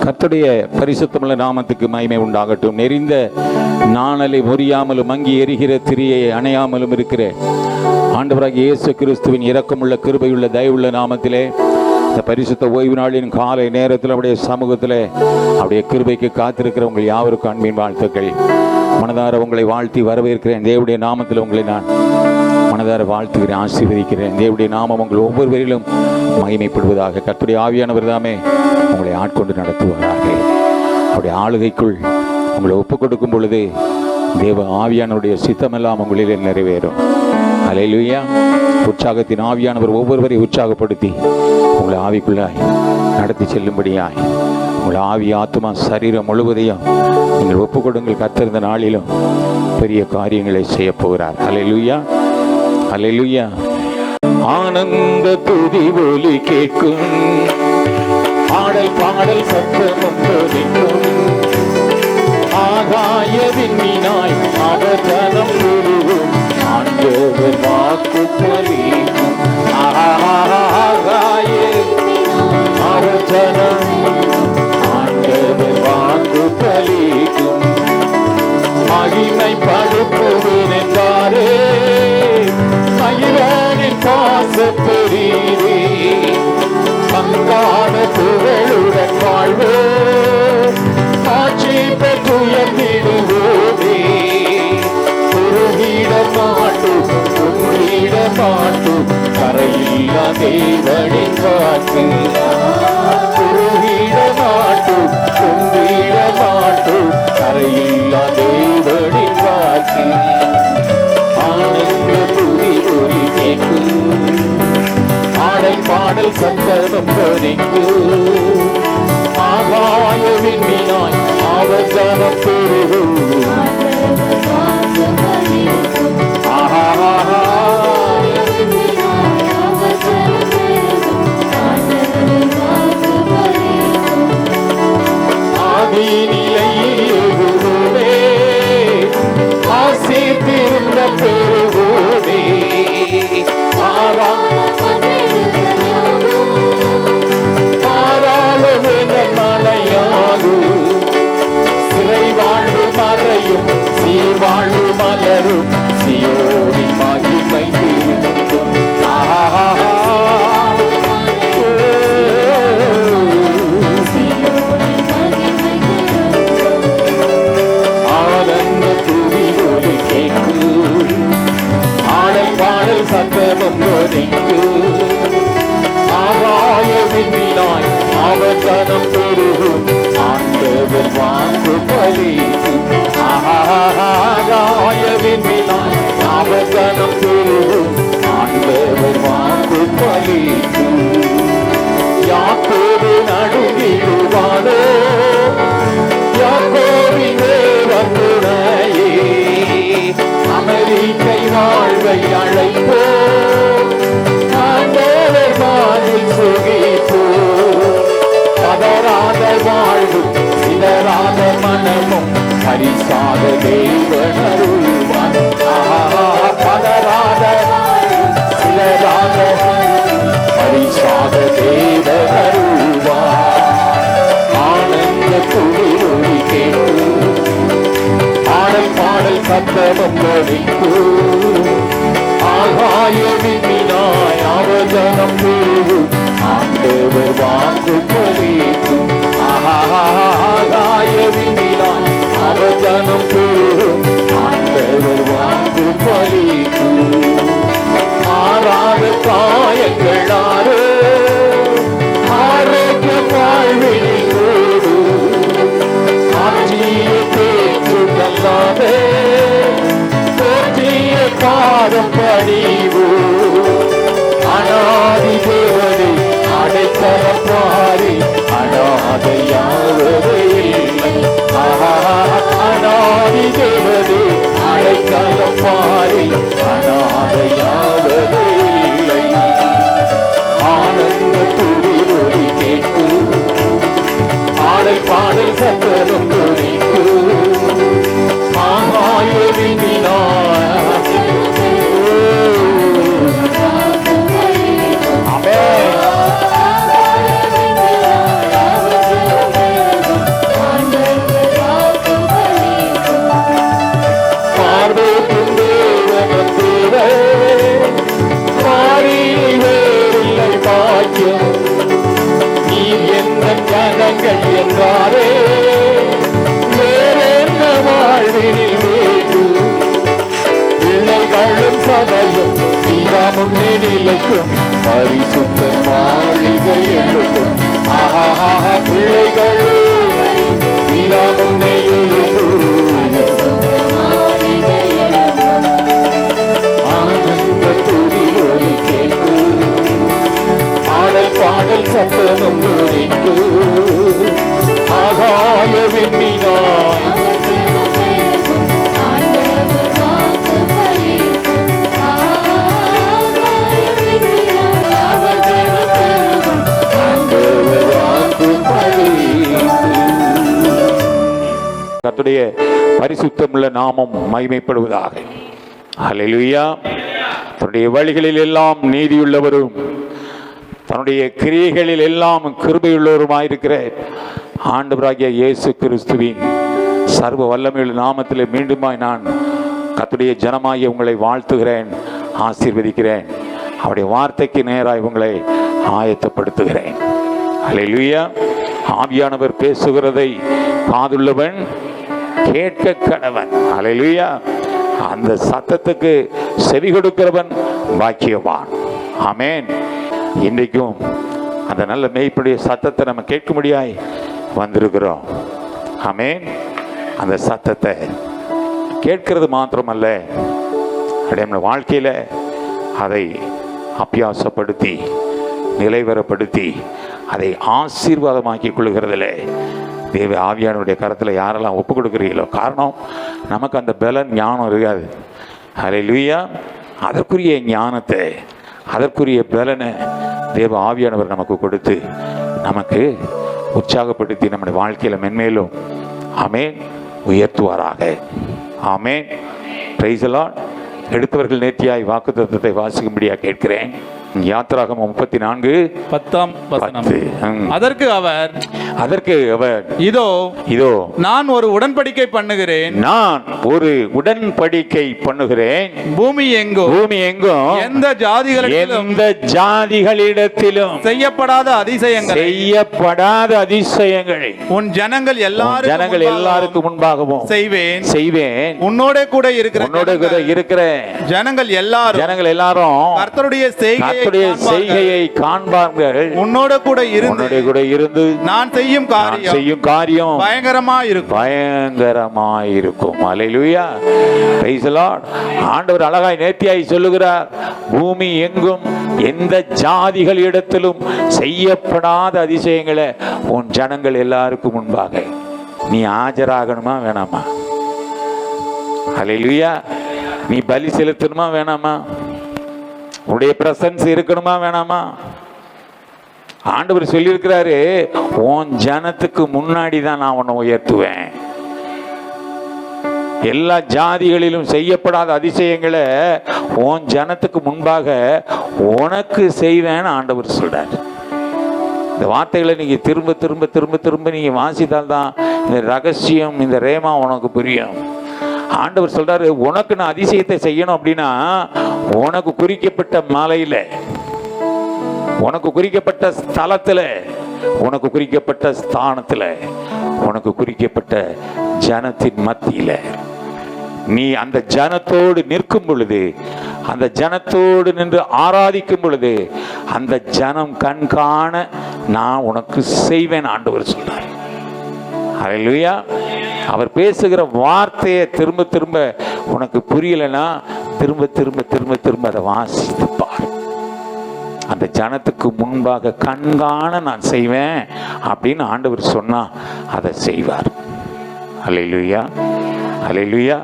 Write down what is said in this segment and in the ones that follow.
கர்த்தருடைய பரிசுத்தமுள்ள நாமத்துக்கு மகிமை உண்டாகட்டும். நெறிந்த நாணலை முறியாமலும் மங்கி எரிகிற திரியை அணையாமலும் இருக்கிற ஆண்டவராகிய இயேசு கிறிஸ்துவின் இரக்கமுள்ள கிருபையுள்ள தயவுள்ள நாமத்திலே இந்த பரிசுத்த ஓய்வு நாளின் காலை நேரத்தில் அவருடைய சமூகத்தில் அவருடைய கிருபைக்கு காத்திருக்கிற உங்கள் யாவருக்கும் அன்பின் வாழ்த்துக்கள். மனதார உங்களை வாழ்த்தி வரவேற்கிறேன். தேவனுடைய நாமத்தில் உங்களை நான் மனதார வாழ்த்துகிறேன், ஆசீர்வதிக்கிறேன். தேவனுடைய நாமம் உங்கள் ஒவ்வொருவரிலும் மகிமைப்படுவதாக. கர்த்தருடைய ஆவியானவர் தாமே உங்களை ஆட்கொண்டு நடத்துவாராக. அவருடைய ஆளுகைக்குள் உங்களை ஒப்புக் கொடுக்கும் பொழுது தேவ ஆவியானவருடைய சித்தமெல்லாம் உங்களிலே நிறைவேறும். அல்லேலூயா. உற்சாகத்தின் ஆவியானவர் ஒவ்வொருவரை உற்சாகப்படுத்தி உங்களை ஆவிக்குள்ளாய் நடத்தி செல்லும்படியாய் உங்கள் ஆவி ஆத்மா சரீரம் முழுவதையும் நீங்கள் ஒப்புக் கொடுங்கள். கர்த்தர் நாளிலும் பெரிய காரியங்களை செய்ய போகிறார். அல்லேலூயா, அல்லேலூயா. ஆனந்த துதி ஒலி கேட்கும், ஆடல் பாடல் சத்தமும் துதிக்கும், ஆகாய விண்மீனாய் அவர் ஜனம் முழுவதும் ஆண்டவர் வாக்கு பலிக்கும். ஆகாய அவர் ஜனம் ஆண்டவர் வாக்கு பலிக்கும். மகிமை படுத்துவேன் என்றாரே மகிழனின் பாச பெரியதே, பங்கான புகழுடன் வாழ்வு ஆட்சி பெற்றுயர்ந்திடுவோமே. குறுகிட மாட்டும் குறுகிட மாட்டும் கரையில்லா தேவனின் வாக்கு. குறுகிட மாட்டும் குறுகிட மாட்டும் கரையில்லா தேவனின் வாக்கு. ஆனந்த துதி ஒலி கேட்கும், ஆடல் பாடல் சத்தமும் துதிக்கும், ஆகாய விண்மீனாய் அவர் ஜனம் பெருகும். ஆதிநிலையிலே ஆசீர்த்திருந்த பெருவோனே, சிறை வாழ்வு மறையும் சீர்வாழ்வு மலரும் சியோனி மகிமை தீர்க்கும். ஆனந்த துதி ஒலி கேட்கும், ஆடல் பாடல் சத்தமும் துதிக்கும், ஆகாய விண்மீனாய் அவர் ஜனம் பெருகும் ஆண்டவர் வாக்கு பலிக்கும். ஆகாய விண்மீனாய் அவர் ஜனம் பெருகும் ஆண்டவர் வாக்கு பலிக்கும். யாக்கோபு நடுங்கிடுவானோ, யாக்கோபின் தேவன் துணையே, அமெரிக்கை வாழ்வை அழைப்போ, ஆண்டவர் வானில் சுகிப்போ. பதறாத வாழ்வும் சிதறாத மனமும் பரிசாத தேவன் அருள்வான். பதறாத சிதறாத பரிசாத தேவன் அருள்வான். ஆனந்த துதி ஒலி கேட்கும், ஆடல் பாடல் சத்தமும் துதிக்கும், ஆகாய விண்மீனாய் அவர் ஜனம் பெருகும் ஆண்டவர் வாக்கு பலிக்கும். ஆகாய விண்மீனாய் அவர் ஜனம் பெருகும் ஆண்டவர் வாக்கு பலிக்கும். மாறாத காயங்களாரோ ஆரோக்கிய வாழ்வில் கூடு, ஆட்சியை பேச்சுதல்லாதே போற்றிய பாதம் பணிவோ. அநாதி தேவனை அடைக்கலப்பாரி அநாதையாவதே இல்லை. அநாதி தேவனை அடைக்கலப்பாரி அநாதையாவதே இல்லை. ஆனந்த துதி ஒலி கேட்கும், ஆடல் பாடல் சத்தமும் துதிக்கும், ஆகாய விண்மீனாய் உள்ளங்கள் என்றாரே வேறென்ன வாழ்வினில் வேண்டும். பிள்ளைகளும் சபையும் சீராமும் நிலைக்கும் பரிசுத்த மாளிகை எழுதும். பிள்ளைகளும் சீராமும் ஆனந்த துதி ஒலி கேட்கு ஆடல் பாடல் சத்தமும் ஒலிக்கு ஆகாய விண்ணினாய் கர்த்தருடைய பரிசுத்தமுள்ள நாமம் மகிமைப்படுவதாக. ஹல்லேலூயா. தன்னுடைய வழிகளில் எல்லாம் நீதியுள்ளவரும் தன்னுடைய கிரியைகளில் எல்லாம் கிருபையுள்ளவருமாயிருக்கிற ஆண்டவராகிய இயேசு கிறிஸ்துவின் சர்வ வல்லமையுள்ள நாமத்தில் மீண்டுமாய் நான் கர்த்தருடைய ஜனமாகிய உங்களை வாழ்த்துகிறேன், ஆசீர்வதிக்கிறேன். அவருடைய வார்த்தைக்கு நேராய் உங்களை ஆயத்தப்படுத்துகிறேன். ஹல்லேலூயா. ஆவியானவர் பேசுகிறதை காதுள்ளவன் கேட்க கடவன். ஹல்லேலூயா. அந்த சத்தத்துக்கு செவி கொடுக்கிறவன் பாக்கியவான். ஆமென். இன்றைக்கும் அந்த நல்ல மேய்ப்பனுடைய சத்தத்தை நம்ம கேட்க முடியாய் வந்திருக்கிறோம். ஆமென். அந்த சத்தத்தை கேட்கிறது மாத்திரமல்ல, நம்ம வாழ்க்கையில் அதை அபியாசப்படுத்தி நிலைவரப்படுத்தி அதை ஆசீர்வாதமாக்கி கொள்கிறதில்லை தேவ ஆவியானுடைய கரத்தில் யாரெல்லாம் ஒப்பு கொடுக்குறீங்களோ. காரணம், நமக்கு அந்த பலன் ஞானம் இருக்காது. ஹல்லேலூயா. அதற்குரிய ஞானத்தை அதற்குரிய பலனை தேவ ஆவியானவர் நமக்கு கொடுத்து நமக்கு உற்சாகப்படுத்தி நம்முடைய வாழ்க்கையில் மென்மேலும் ஆமென் உயர்த்துவாராக. ஆமென். Price the Lord. எடுத்தவர்கள் நேர்த்தியாய் வாக்குத்தத்தத்தை வாசிக்கும்படியாக கேட்கிறேன். யாத்திராகமம் 34:10. அதற்கு அவர் இதோ நான் ஒரு உடன்படிக்கை பண்ணுகிறேன், நான் ஒரு உடன்படிக்கை பண்ணுகிறேன். பூமி எங்கும் எந்த ஜாதிகளிடத்திலும் செய்யப்படாத அதிசயங்களை உன் ஜனங்கள் எல்லாருக்கும் முன்பாகவும் செய்வேன். உன்னோட கூட இருக்கிற ஜனங்கள் எல்லாரும் கர்த்தருடைய செய்கையை காண்பார்கள். உன்னோட கூட இருந்து நான் செய்யும் காரியம் பயங்கரமாயிருக்கும். ஹல்லேலூயா. Praise the lord. ஆண்டவர் அழகாய் நேர்த்தியாய் சொல்லுகிறார், பூமி எங்கும் எந்த ஜாதிகள் இடத்திலும் செய்யப்படாத அதிசயங்களை உன் ஜனங்கள் எல்லாருக்கும் முன்பாக நீ ஆஜராகணுமா வேணாமா? ஹல்லேலூயா. நீ பலி செலுத்தணுமா வேணாமா? உன்னுடைய பிரசன்ஸ் இருக்கணுமா வேணாமா? ஆண்டவர் சொல்லியிருக்கிறாரு, உன் ஜனத்துக்கு முன்னாடி தான் நான் உன்னை உயர்த்துவேன். எல்லா ஜாதிகளிலும் செய்யப்படாத அதிசயங்களை உன் ஜனத்துக்கு முன்பாக உனக்கு செய்வேன்னு ஆண்டவர் சொல்றார். இந்த வார்த்தைகளை நீங்க திரும்ப திரும்ப திரும்ப திரும்ப நீங்க வாசித்தால் தான் இந்த ரகசியம், இந்த ரேமா உனக்கு புரியும். ஆண்டவர் சொல்றாரு, உனக்கு நான் அதிசயத்தை செய்யணும் அப்படின்னா உனக்கு குறிக்கப்பட்ட மலையில, உனக்கு குறிக்கப்பட்ட ஸ்தலத்துல, உனக்கு குறிக்கப்பட்ட ஸ்தானத்துல, உனக்கு குறிக்கப்பட்ட ஜனத்தின் மத்தியில நீ அந்த ஜனத்தோடு நிற்கும் பொழுது, அந்த ஜனத்தோடு நின்று ஆராதிக்கும் பொழுது, அந்த ஜனம் கண்காண நான் உனக்கு செய்வேன் ஆண்டவர் சொல்றார். ஹல்லேலூயா. அவர் பேசுகிற வார்த்தையை திரும்ப திரும்ப உனக்கு புரியலைன்னா திரும்ப திரும்ப திரும்ப திரும்ப அதை வாசித்து பார். அந்த ஜனத்துக்கு முன்பாக கண்காண நான் செய்வேன் அப்படின்னு ஆண்டவர் சொன்னா அதை செய்வார். ஹல்லேலூயா. ஹல்லேலூயா.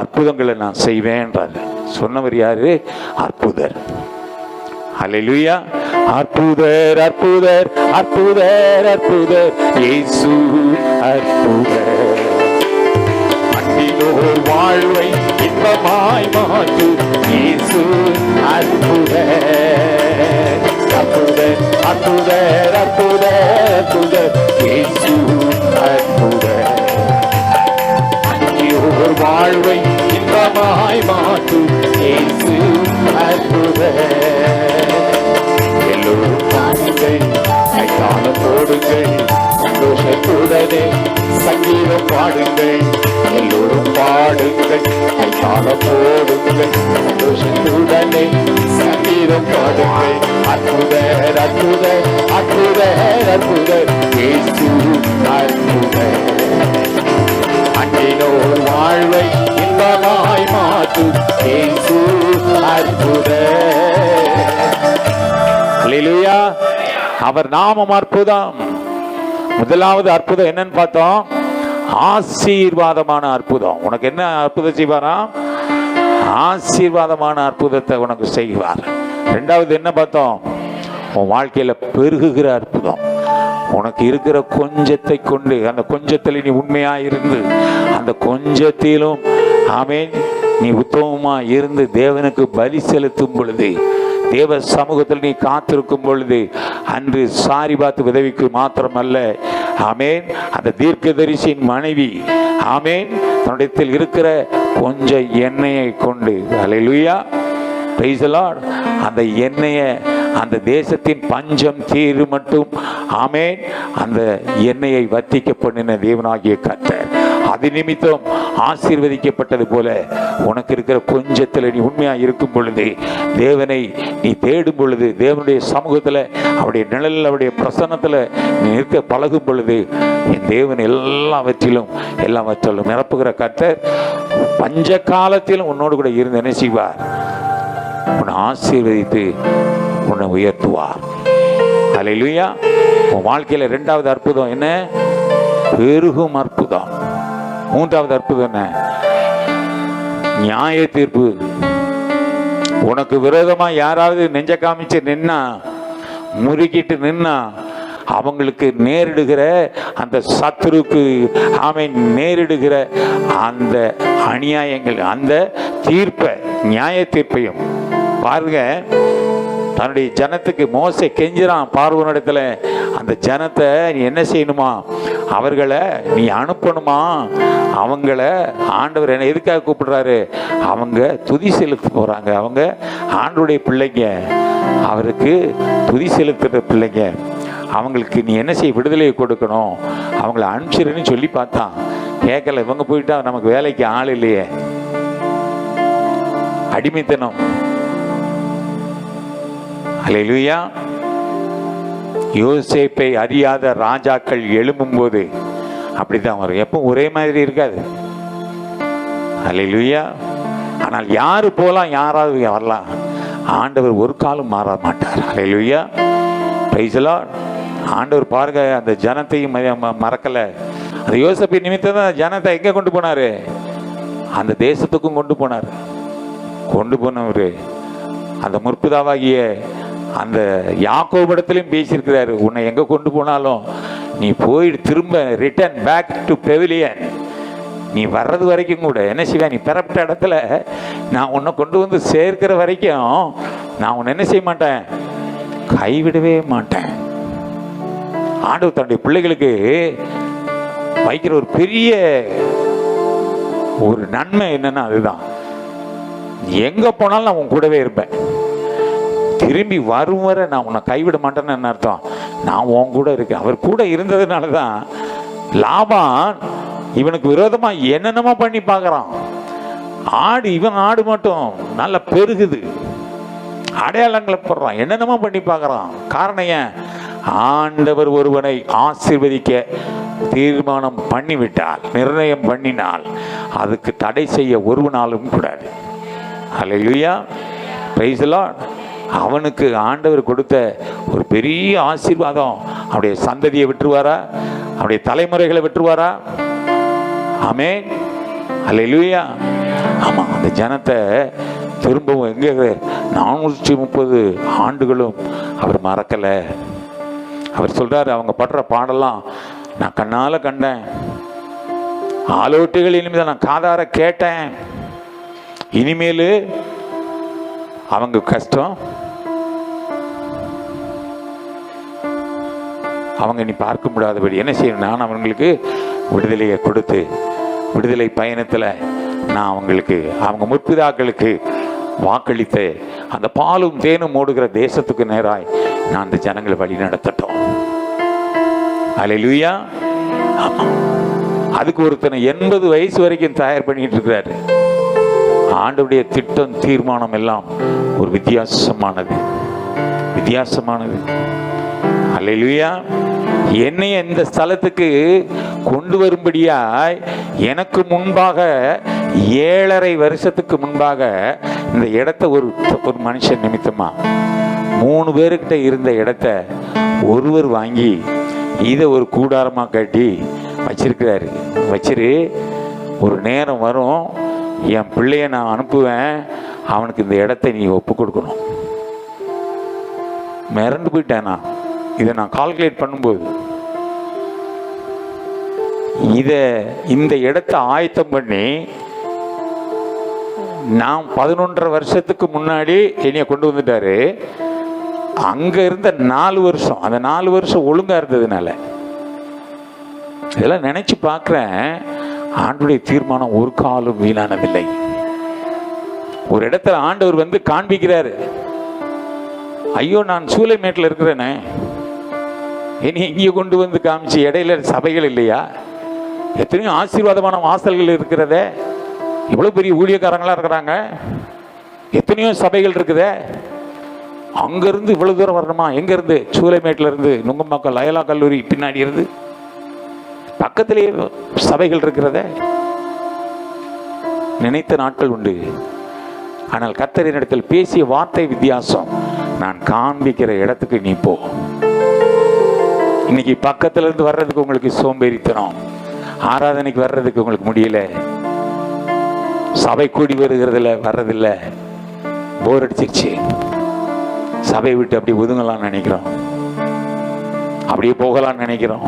அற்புதங்களை நான் செய்வேன்றார். சொன்னவர் யாரு? அற்புதர். ஹல்லேலூயா. அற்புதர் அற்புதர் அற்புதர் அற்புதர் இயேசு அற்புதர். அன்பினோர் வாழ்வை இன்பமாய் மாற்று இயேசு அற்புதர். அற்புதர் அற்புதர் அற்புதர் அற்புதர் இயேசு அற்புதர். அன்பினோர் வாழ்வை இன்பமாய் மாற்று இயேசு அற்புதர். எல்லோரும் காணுங்கள், கைத்தாளம் போடுங்கள். சந்தோஷத்துடனே சங்கீதம் பாடுங்கள், எல்லோரும் பாடுங்கள், கைத்தாளம் போடுங்கள், சந்தோஷத்துடனே சங்கீதம் பாடுங்கள். அற்புதர் அற்புதர் அற்புதர் அற்புதர் இயேசு அற்புதர். அன்பினோர் வாழ்வை இன்பமாய் மாற்றும் இயேசு அற்புதர். அல்லேலூயா. அவர் நாமம் அற்புதம். முதலாவது அற்புதம் என்னன்னு பார்த்தோம், ஆசீர்வாதமான அற்புதம். உனக்கு என்ன அற்புதம் செய்வாரா? ஆசீர்வாதமான அற்புதத்தை உனக்கு செய்வார். இரண்டாவது என்ன பார்த்தோம், உன் வாழ்க்கையில பெருகுகிற அற்புதம். உனக்கு இருக்கிற கொஞ்சத்தை கொண்டு, அந்த கொஞ்சத்தில் நீ உண்மையா இருந்து, அந்த கொஞ்சத்திலும் ஆமென் நீ உத்தமமா இருந்து தேவனுக்கு பலி செலுத்தும் பொழுது, தேவ சமூகத்தில் நீ காத்திருக்கும் பொழுது, அன்று சாரிபாத் விதவிக்கு மாத்திரமல்ல, ஆமென் அந்த தீர்க்கதரிசியின் மனைவி ஆமென் தன்னிடத்தில் இருக்கிற கொஞ்சம் எண்ணெயை கொண்டு, அல்லேலூயா, பிரைஸ் தி லார்ட், அந்த எண்ணெயை அந்த தேசத்தின் பஞ்சம் தீரு மட்டும் ஆமென் அந்த எண்ணெயை வத்திக்க பண்ணின தேவனாகிய கர்த்தர். அது நிமித்தம் ஆசீர்வதிக்கப்பட்டது போல உனக்கு இருக்கிற கொஞ்சத்தில் நீ உண்மையா இருக்கும் பொழுது, தேவனை நீ தேடும் பொழுது, தேவனுடைய சமூகத்தில் அவருடைய நிழலில் அவருடைய பிரசன்னத்தில் நீ நிற்க பழகும் பொழுது, என் தேவன் எல்லாவற்றிலும் நிரப்புகிற கர்த்தர் பஞ்ச காலத்திலும் உன்னோடு கூட இருந்து என்ன செய்வார், உன்னை ஆசீர்வதித்து உன்னை உயர்த்துவார். அல்லேலூயா. உன் வாழ்க்கையில இரண்டாவது அற்புதம் என்ன, பெருகும் அற்புதம். மூன்றாவது அற்புதம் என்ன, நியாய தீர்ப்பு. உனக்கு விரோதமா யாராவது நெஞ்ச காமிச்சு நின்னா, முறுக்கிட்டு நின்னா, அவங்களுக்கு நேரிடுகிற அந்த சத்துருக்கு ஆமென் நேரிடுகிற அந்த அநியாயங்கள், அந்த தீர்ப்பை, நியாய தீர்ப்பையும் பாருங்க. தன்னுடைய ஜனத்துக்கு மோசே கெஞ்சிறான் பார்வோனிடத்துல, அந்த ஜனத்தை நீ என்ன செய்யணுமா, அவர்களை நீ அனுப்பணுமா, அவங்கள ஆண்டவர் என்ன எதுக்காக கூப்பிடுறாரு, அவங்க துதி செலுத்த போறாங்க, அவங்க ஆண்டவருடைய பிள்ளைங்க, அவருக்கு துதி செலுத்துற பிள்ளைங்க, அவங்களுக்கு நீ என்ன செய்ய, விடுதலையை கொடுக்கணும், அவங்கள அனுப்பிச்சிருன்னு சொல்லி பார்த்தான். கேட்கல. இவங்க போயிட்டா நமக்கு வேலைக்கு ஆள் இல்லையே, அடிமைத்தனம். அல்லேலூயா. யோசேப்பை அறியாத ராஜாக்கள் எழும்பும் போது அப்படித்தான் வரும். எப்போ ஒரே மாதிரி இருக்காது. அல்லேலூயா. ஆனால் யாரு போலாம், யாராவது வரலாம், ஆண்டவர் ஒரு காலம் மாற மாட்டார். அல்லேலூயா. Praise the lord. ஆண்டவர் பாருங்க, அந்த ஜனத்தையும் மறக்கல. அந்த யோசேப்பு நிமித்தம் தான் ஜனத்தை எங்க கொண்டு போனாரு, அந்த தேசத்துக்கும் கொண்டு போனார். கொண்டு போனவர் அந்த முற்பிதாவாகிய அந்த யாக்கோபிடத்திலையும் பேசியிருக்கிறாரு, உன்னை எங்க கொண்டு போனாலும் நீ போய் திரும்ப ரிட்டர்ன் பேக் டு பெவிலியன், நீ வர்றது வரைக்கும் கூட என்ன செய்வ, நீ பெறப்பட்ட இடத்துல நான் உன்னை கொண்டு வந்து சேர்க்கிற வரைக்கும் நான் உன்னை என்ன செய்ய மாட்டேன், கைவிடவே மாட்டேன். ஆண்டவர் தன்னுடைய பிள்ளைகளுக்கு வைக்கிற ஒரு பெரிய ஒரு நன்மை என்னன்னா, அதுதான், எங்க போனாலும் நான் உன் கூடவே இருப்பேன், திரும்பி வரும் வரை நான் உன்னை கைவிட மாட்டேன்னு என்ன அர்த்தம், நான் உன் கூட இருக்கேன். அவர் கூட இருந்ததுனால தான் லாபான் இவனுக்கு விரோதமா என்னென்னமோ பண்ணி பார்க்கறான். இவன் ஆடு மட்டும் நல்ல பெருகுது, அடையாளங்களை போடுறான், என்னென்னமோ பண்ணி பார்க்கறான். காரணம் ஏன், ஆண்டவர் ஒருவனை ஆசீர்வதிக்க தீர்மானம் பண்ணிவிட்டால், நிர்ணயம் பண்ணினால், அதுக்கு தடை செய்ய ஒருவனாலும் கூடாது. அல்லேலூயா. Praise the lord. அவனுக்கு ஆண்டவர் கொடுத்த ஒரு பெரிய ஆசீர்வாதம். அவருடைய சந்ததியை விட்டுருவாரா, அவருடைய தலைமுறைகளை விட்டுருவாரா? ஆமென். அல்லேலூயா. ஆமா, அந்த ஜனத்தை திரும்பவும் எங்கே 430 ஆண்டுகளும் அவர் மறக்கல. அவர் சொல்றாரு, அவங்க படுற பாடெல்லாம் நான் கண்ணால கண்டேன், ஆலோட்டுகள் இனிமேல் நான் காதார கேட்டேன். இனிமேல் அவங்க கஷ்டம் அவங்க நீ பார்க்க முடியாதபடி என்ன செய்யணும், நான் அவங்களுக்கு விடுதலையை கொடுத்து, விடுதலை பயணத்தில் நான் அவங்களுக்கு, அவங்க முற்பிதாக்களுக்கு வாக்களித்த அந்த பாலும் தேனும் ஓடுகிற தேசத்துக்கு நேராய் நான் அந்த ஜனங்களை வழி நடத்தட்டும். அல்லேலூயா. ஆமா, அதுக்கு ஒருத்தனை 80 வயசு வரைக்கும் தயார் பண்ணிட்டு இருக்கிறாரு. ஆண்டவருடைய திட்டம் தீர்மானம் எல்லாம் ஒரு வித்தியாசமானது. அல்லேலூயா. என்னைய இந்த ஸ்தலத்துக்கு கொண்டு வரும்படியாய் எனக்கு முன்பாக 7.5 வருஷத்துக்கு முன்பாக இந்த இடத்த ஒரு மனுஷன் நிமித்தமா 3 பேருக்கிட்ட இருந்த இடத்த ஒருவர் வாங்கி இதை ஒரு கூடாரமா கட்டி வச்சிருக்கிறாரு. ஒரு நேரம் வரும், என் பிள்ளைய நான் அனுப்புவேன், அவனுக்கு இந்த இடத்த நீ ஒப்பு கொடுக்கணும். மிரண்டு போயிட்டேன். இதை நான் கால்குலேட் பண்ணும்போது இந்த இடத்தை ஆயத்தம் பண்ணி நான் 11.5 வருஷத்துக்கு முன்னாடி என்னைய கொண்டு வந்துட்டாரு. அங்க இருந்த 4 வருஷம், அந்த 4 வருஷம் ஒழுங்கா இருந்ததுனால இதெல்லாம் நினைச்சு பார்க்கிறேன். ஆண்டவருடைய தீர்மானம் ஒரு காலம் வீணானதில்லை. ஒரு இடத்துல ஆண்டவர் வந்து காண்பிக்கிறாரு, ஐயோ நான் சூளைமேட்டில் இருக்கிறேனே, இனி இங்கே கொண்டு வந்து காமிச்சு இடையில சபைகள் இல்லையா? எத்தனையோ ஆசீர்வாதமான வாசல்கள் இருக்கிறதே, இவ்வளவு பெரிய ஊழியக்காரங்களா இருக்கிறாங்க, எத்தனையோ சபைகள் இருக்குதே, அங்கிருந்து இவ்வளவு தூரம் வரணுமா? எங்க இருந்து? சூளைமேட்டில் இருந்து, நுங்கம்பாக்கம் லயலா கல்லூரி பின்னாடி இருந்து பக்கத்திலேயே சபைகள் இருக்கிறதே. நினைத்த நாட்கள் உண்டு. ஆனால் கர்த்தரின் இடத்தில் பேசிய வார்த்தை வித்தியாசம். நான் காண்பிக்கிற இடத்துக்கு நீ போ. இன்னைக்கு பக்கத்துல இருந்து வர்றதுக்கு உங்களுக்கு சோம்பேறித்தனம், ஆராதனைக்கு வர்றதுக்கு உங்களுக்கு முடியல, சபை கூடி வருகிறதுல வர்றதில்ல, போர் அடிச்சிருச்சு, சபை விட்டு அப்படி ஒதுங்கலாம்னு நினைக்கிறோம், அப்படியே போகலாம்னு நினைக்கிறோம்.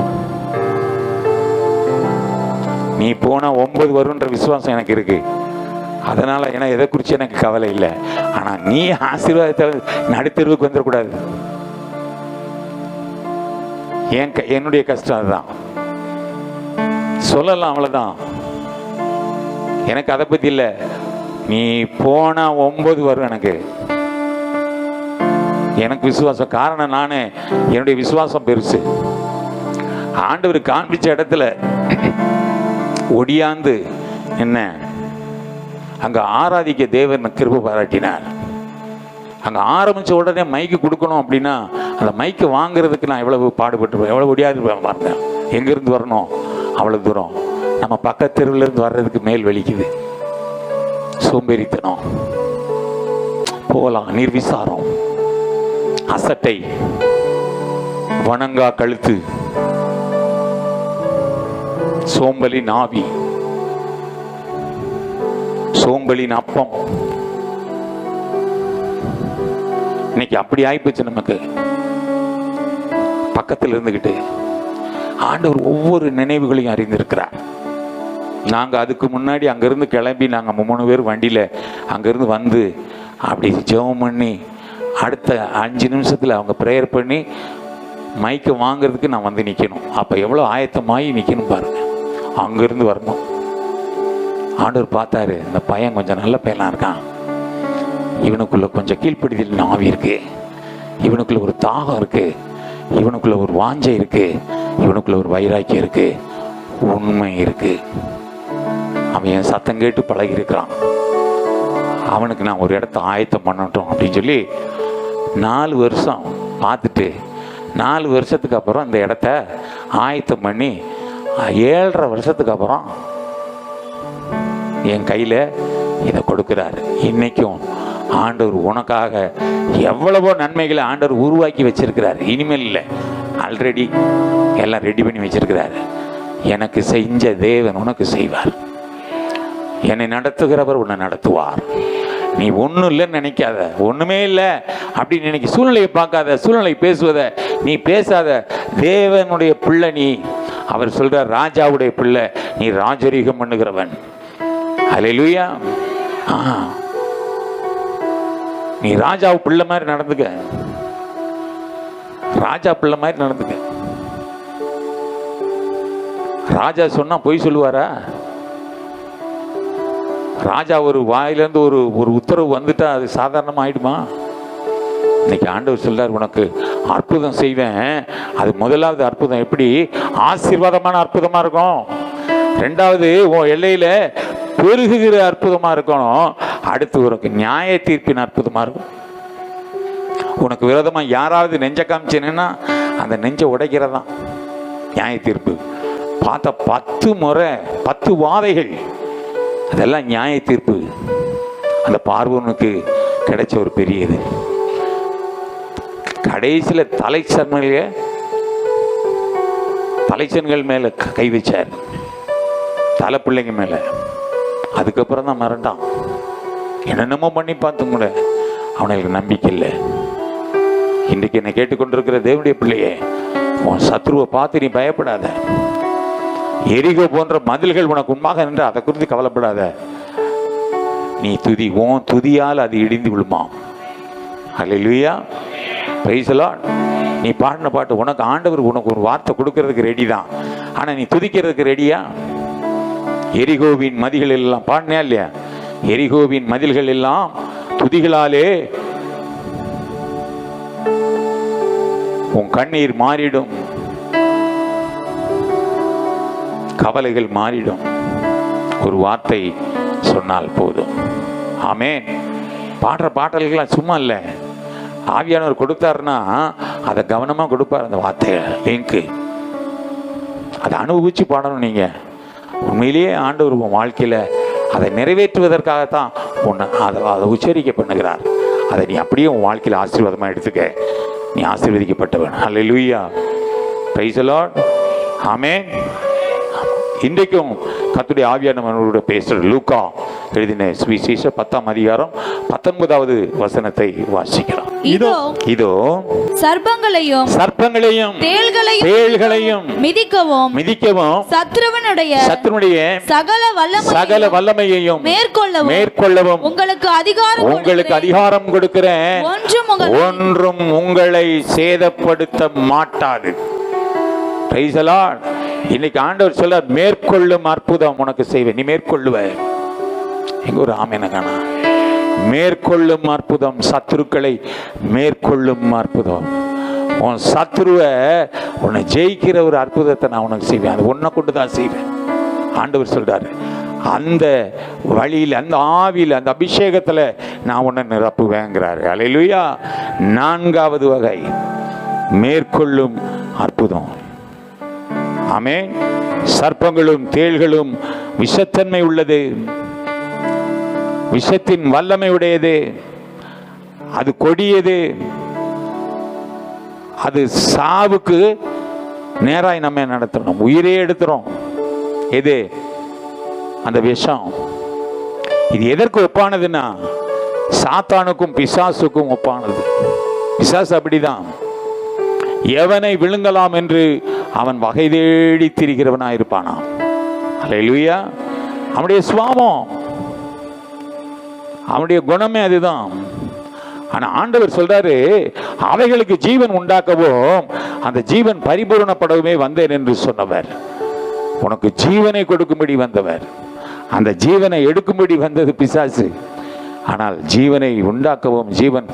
நீ போனா 9 வரும்ன்ற விசுவாசம் எனக்கு இருக்கு. அதனால ஏன்னா எதை குறித்து எனக்கு கவலை இல்லை. ஆனா நீ ஆசீர்வாதத்தை நடுத்தெருவுக்கு வந்துடக்கூடாது. என்னுடைய கஷ்டம் அதுதான். சொல்லலாம், அவ்வளவுதான். எனக்கு அதை பத்தி இல்லை. நீ போனா 9 வரும். எனக்கு விசுவாசம். காரணம் நானு, என்னுடைய விசுவாசம் பெருசு. ஆண்டவர் காண்பிச்ச இடத்துல ஒடியாந்து என்ன அங்க ஆராதிக்க தேவன் கிருபை பாராட்டினார். அங்க ஆரம்பிச்ச உடனே மைக்கு கொடுக்கணும் அப்படின்னா அந்த மைக்கு வாங்குறதுக்கு நான் எவ்வளவு பாடுபட்டு, எவ்வளவு ஒடியாது பாருங்க. எங்கிருந்து வரணும் அவ்வளவு தூரம். நம்ம பக்கத்து தெருவில் இருந்து வர்றதுக்கு மேல் வலிக்குது, சோம்பேறித்தனம். போகலாம். நிர்விசாரம், அசட்டை, வணங்கா கழுத்து, சோம்பலி நாவி, சோம்பலி அப்பம். இன்னைக்கு அப்படி ஆயிப்போச்சு நமக்கு. பக்கத்தில் இருந்துகிட்டு ஆண்டவர் ஒவ்வொரு நினைவுகளையும் அறிந்திருக்கிறார். நாங்க அதுக்கு முன்னாடி அங்கிருந்து கிளம்பி நாங்க 3 பேர் வண்டியில அங்கிருந்து வந்து அப்படி ஜெபம் பண்ணி அடுத்த 5 நிமிஷத்துல அவங்க ப்ரேயர் பண்ணி மைக்கை வாங்குறதுக்கு நான் வந்து நிக்கணும். அப்ப எவ்வளவு ஆயத்தமாயி நிக்கணும் பாருங்க. அங்கிருந்து வரணும். ஆண்டவர் பார்த்தாரு, இந்த பையன் கொஞ்சம் நல்ல பையனா இருக்கான், இவனுக்குள்ள கொஞ்சம் கீழ்ப்படிதல் நாவி இருக்கு, இவனுக்குள்ள ஒரு தாகம் இருக்கு, இவனுக்குள்ள ஒரு வாஞ்சை இருக்கு, இவனுக்குள்ள ஒரு வைராக்கியம் இருக்கு, உண்மை இருக்கு, அவன் என் சத்தம் கேட்டு பழகி இருக்கிறான், அவனுக்கு நான் ஒரு இடத்த ஆயத்தம் பண்ணட்டும் அப்படின்னு சொல்லி 4 வருஷம் பார்த்துட்டு 4 வருஷத்துக்கு அப்புறம் இந்த இடத்த ஆயத்தம் பண்ணி 7.5 வருஷத்துக்கு அப்புறம் என் கையில் இதை கொடுக்கிறார். இன்னைக்கும் ஆண்டவர் உனக்காக எவ்வளவோ நன்மைகளை ஆண்டவர் உருவாக்கி வச்சிருக்கிறார். இனிமேல் இல்லை, ஆல்ரெடி எல்லாம் ரெடி பண்ணி வச்சிருக்கிறார். எனக்கு செஞ்ச தேவன் உனக்கு செய்வார். என்னை நடத்துகிறவர் உன்னை நடத்துவார். நீ ஒன்றும் இல்லைன்னு நினைக்காத, ஒன்றுமே இல்லை அப்படின்னு நினைக்க, சூழ்நிலையை பார்க்காத, சூழ்நிலை பேசுவத நீ பேசாத. தேவனுடைய பிள்ளை நீ. அவர் சொல்றார், ராஜாவுடைய பிள்ளை நீ, ராஜரீகம் பண்ணுகிறவன். அல்லேலூயா. நீ ராஜாவு பிள்ளை மாதிரி நடந்துக்க, ராஜா பிள்ளை மாதிரி நடந்துக்க. ராஜா சொன்னா பொய் சொல்லுவாரா? ராஜா ஒரு வாயிலிருந்து ஒரு உத்தரவு வந்துட்டா அது சாதாரணமா ஆயிடுமா? இன்னைக்கு ஆண்டவர் சொல்றார், உனக்கு அற்புதம் செய்வேன், அது முதலாவது அற்புதம் எப்படி ஆசீர்வாதமான அற்புதமா இருக்கும். ரெண்டாவது உன் எல்லையில பெருகுகிற அற்புதமா இருக்கணும். அடுத்து உனக்கு நியாய தீர்ப்பின் அற்புதமா இருக்கும். உனக்கு விரோதமா யாராவது நெஞ்ச காமிச்சேன்னா அந்த நெஞ்சை உடைக்கிறதான் நியாய தீர்ப்பு. பார்த்த 10 முறை 10 வாதைகள் அதெல்லாம் நியாய தீர்ப்பு. அந்த பார்வோனுக்கு கிடைச்ச ஒரு பெரியது. கடைசியில் தலைச்சன்கள் மேல கை வச்சார், தலை பிள்ளைங்க மேல. அதுக்கப்புறம் தான் மறண்டான். என்னென்னமோ பண்ணி பார்த்தும் கூட அவனுக்கு நம்பிக்கை இல்லை. இன்றைக்கு என்னை கேட்டுக்கொண்டிருக்கிற தேவனுடைய பிள்ளையே, உன் சத்ருவை பார்த்து நீ பயப்படாத. எரிகோ போன்ற மதில்கள் உனக்கு உண்மையாக நின்று அதை குறித்து கவலைப்படாத. நீ துதி, உன் துதியால் அது இடிந்து விழுமா. அல்லேலூயா, பிரைஸ் தி லார்ட். நீ பாடின பாட்டு உனக்கு ஆண்டவர் உனக்கு ஒரு வார்த்தை கொடுக்கறதுக்கு ரெடி தான். ஆனால் நீ துதிக்கிறதுக்கு ரெடியா? எரிகோவின் மதில்கள் எல்லாம் பாடினியா இல்லையா? எரிகோவின் மதில்கள் எல்லாம் துதிகளாலே உன் கண்ணீர் மாறிடும், கவலைகள் மாறிடும். ஒரு வார்த்தை சொன்னால் போதும். ஆமென். பாடுற பாடல்கள்லாம் சும்மா இல்லை. ஆவியானவர் கொடுத்தாருன்னா அதை கவனமாக கொடுப்பார். அந்த வார்த்தையை லிங்க்கு அதை அனுபவிச்சு பாடணும். நீங்கள் உண்மையிலேயே ஆண்டவர் உன் வாழ்க்கையில் அதை நிறைவேற்றுவதற்காகத்தான் உன்னை அதை உச்சரிக்க பண்ணுகிறார். அதை நீ அப்படியே உன் வாழ்க்கையில் ஆசீர்வாதமாக எடுத்துக்க. நீ ஆசீர்வதிக்கப்பட்டவன். அல்லேலூயா, பிரைஸ் தி லார்ட். ஆமென். இன்றைக்கும் கர்த்தருடைய ஆவியானவரோடு பேசுகிற லூக்கா எழுதின சுவிசேஷம் 10ஆம் அதிகாரம் 19வது வசனத்தை வாசிக்கலாம். இதோ சர்ப்பங்களையும் தேள்களையும் மிதிக்கவும் சத்துருவனுடைய சகல வல்லமையையும் மேற்கொள்ளவும் உங்களுக்கு அதிகாரம் கொடுக்கிறேன். ஒன்றும் உங்களை சேதப்படுத்த மாட்டாது. Price the Lord. இன்னைக்கு ஆண்டவர் சொல்ல, மேற்கொள்ளும் அற்புதம் உனக்கு செய்வேன். நீ மேற்கொள்ளுவ. எங்க ஒரு ஆமென் காணா. மேற்கொள்ளும் அற்புதம், சத்துருக்களை மேற்கொள்ளும் அற்புதம். உன் சத்துருவை உன்னை ஜெயிக்கிற ஒரு அற்புதத்தை நான் உனக்கு செய்வேன். அது உன்னை கொண்டு தான் செய்வேன். ஆண்டவர் சொல்றாரு, அந்த வழியில், அந்த ஆவியில், அந்த அபிஷேகத்தில் நான் உன்னை நிரப்புவேங்கிறாரு. அல்லேலூயா. 4வது வகை மேற்கொள்ளும் அற்புதம். ஆமென். சர்ப்பங்களும் தேள்களும் விஷத்தன்மை உள்ளது, விஷத்தின் வல்லமை உடையது, அது கொடியது, அது சாவுக்கு நேராய் நம்ம நடத்துறோம், உயிரே எடுத்துறோம். எது? அந்த விஷம். இது எதற்கு ஒப்பானதுன்னா சாத்தானுக்கும் பிசாசுக்கும் ஒப்பானது. பிசாசு அப்படிதான், எவனை விழுங்கலாம் என்று அவன் வகை தேடி திரிகிறவனாயிருப்பானா. அல்லேலூயா. அவனுடைய சுபாவம், அவனுடைய குணமே அதுதான். ஆனா ஆண்டவர் சொல்றாரு, அவைகளுக்கு ஜீவன் உண்டாக்கவும் அந்த ஜீவன் பரிபூரணப்படவுமே வந்தேன் என்று சொன்னவர். உனக்கு ஜீவனை கொடுக்கும்படி வந்தவர். அந்த ஜீவனை எடுக்கும்படி வந்தது பிசாசு. ஆனால் ஜீவனை உண்டாக்கவும் ஜீவன்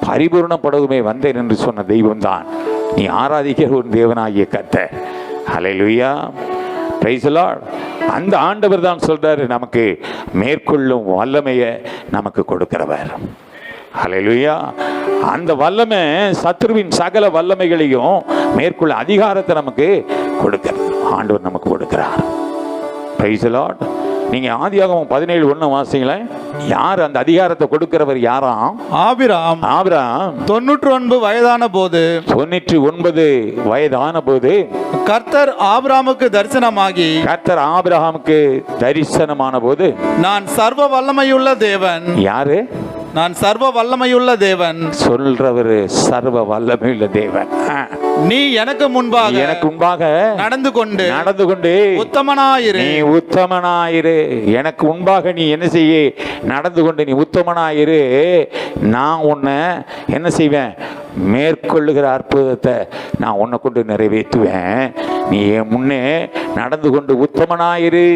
பரிபூரணப்படவுமே வந்தேன் என்று சொன்ன தெய்வம் தான் நீ ஆராதிக்கிற ஒரு தேவனாகிய கர்த்தர். அல்லேலூயா, பிரைஸ் தி லார்ட். அந்த ஆண்டவர் தான் சொல்றாரு, நமக்கு மேற்கொள்ளும் வல்லமையை நமக்கு கொடுக்கிறவர். அல்லேலூயா. அந்த வல்லமை சத்ருவின் சகல வல்லமைகளையும் மேற்கொள்ள அதிகாரத்தை நமக்கு கொடுக்கிறது. ஆண்டவர் நமக்கு கொடுக்கிறார். Price the Lord. நீங்க ஆதியாகமம் 17:1 வாசிங்களேன். யார் அந்த அதிகாரத்தை கொடுக்கிறவர்? யாராம்? ஆபிரகாம். 99 வயதான போது கர்த்தர் ஆபிரகாமுக்கு தரிசனமான போது, நான் சர்வ வல்லமையுள்ள தேவன். யாரு? நான் சர்வ வல்லமையுள்ள தேவன் சொல்றவர். சர்வ வல்லமையுள்ள தேவன். நீ எனக்கு முன்பாக நடந்து கொண்டு உத்தமனாயிரு. நீ உத்தமனாயிரு. எனக்கு முன்பாக நீ என்ன செய்ய? நடந்து கொண்டு நீ உத்தமனாயிரு. நான் உன்னை என்ன செய்வேன்? மேற்கொள்ளுகிற அற்புதத்தை நான் உன்னை கொண்டு நிறைவேற்றுவேன். நீ முன்னே நடந்து கொண்டு உத்தமனாயிரு.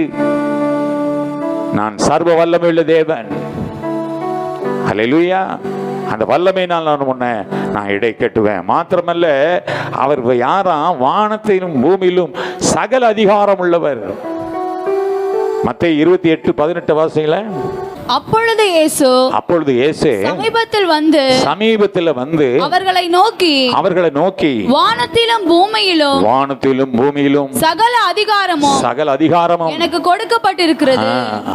நான் சர்வ வல்லமையுள்ள தேவன். அல்லேலூயா. அந்த வல்லமையினால் நான் இடை கட்டுவேன். மாத்திரமல்ல, அவர் யாராம்? வானத்திலும் பூமியிலும் சகல அதிகாரம் உள்ளவர். மத்தேயு 28:18 வாசிங்கள. அப்பொழுது இயேசு சமீபத்தில் வந்து அவர்களை நோக்கி வானத்திலும் பூமியிலும் சகல அதிகாரமும் எனக்கு கொடுக்கப்பட்டிருக்கிறது.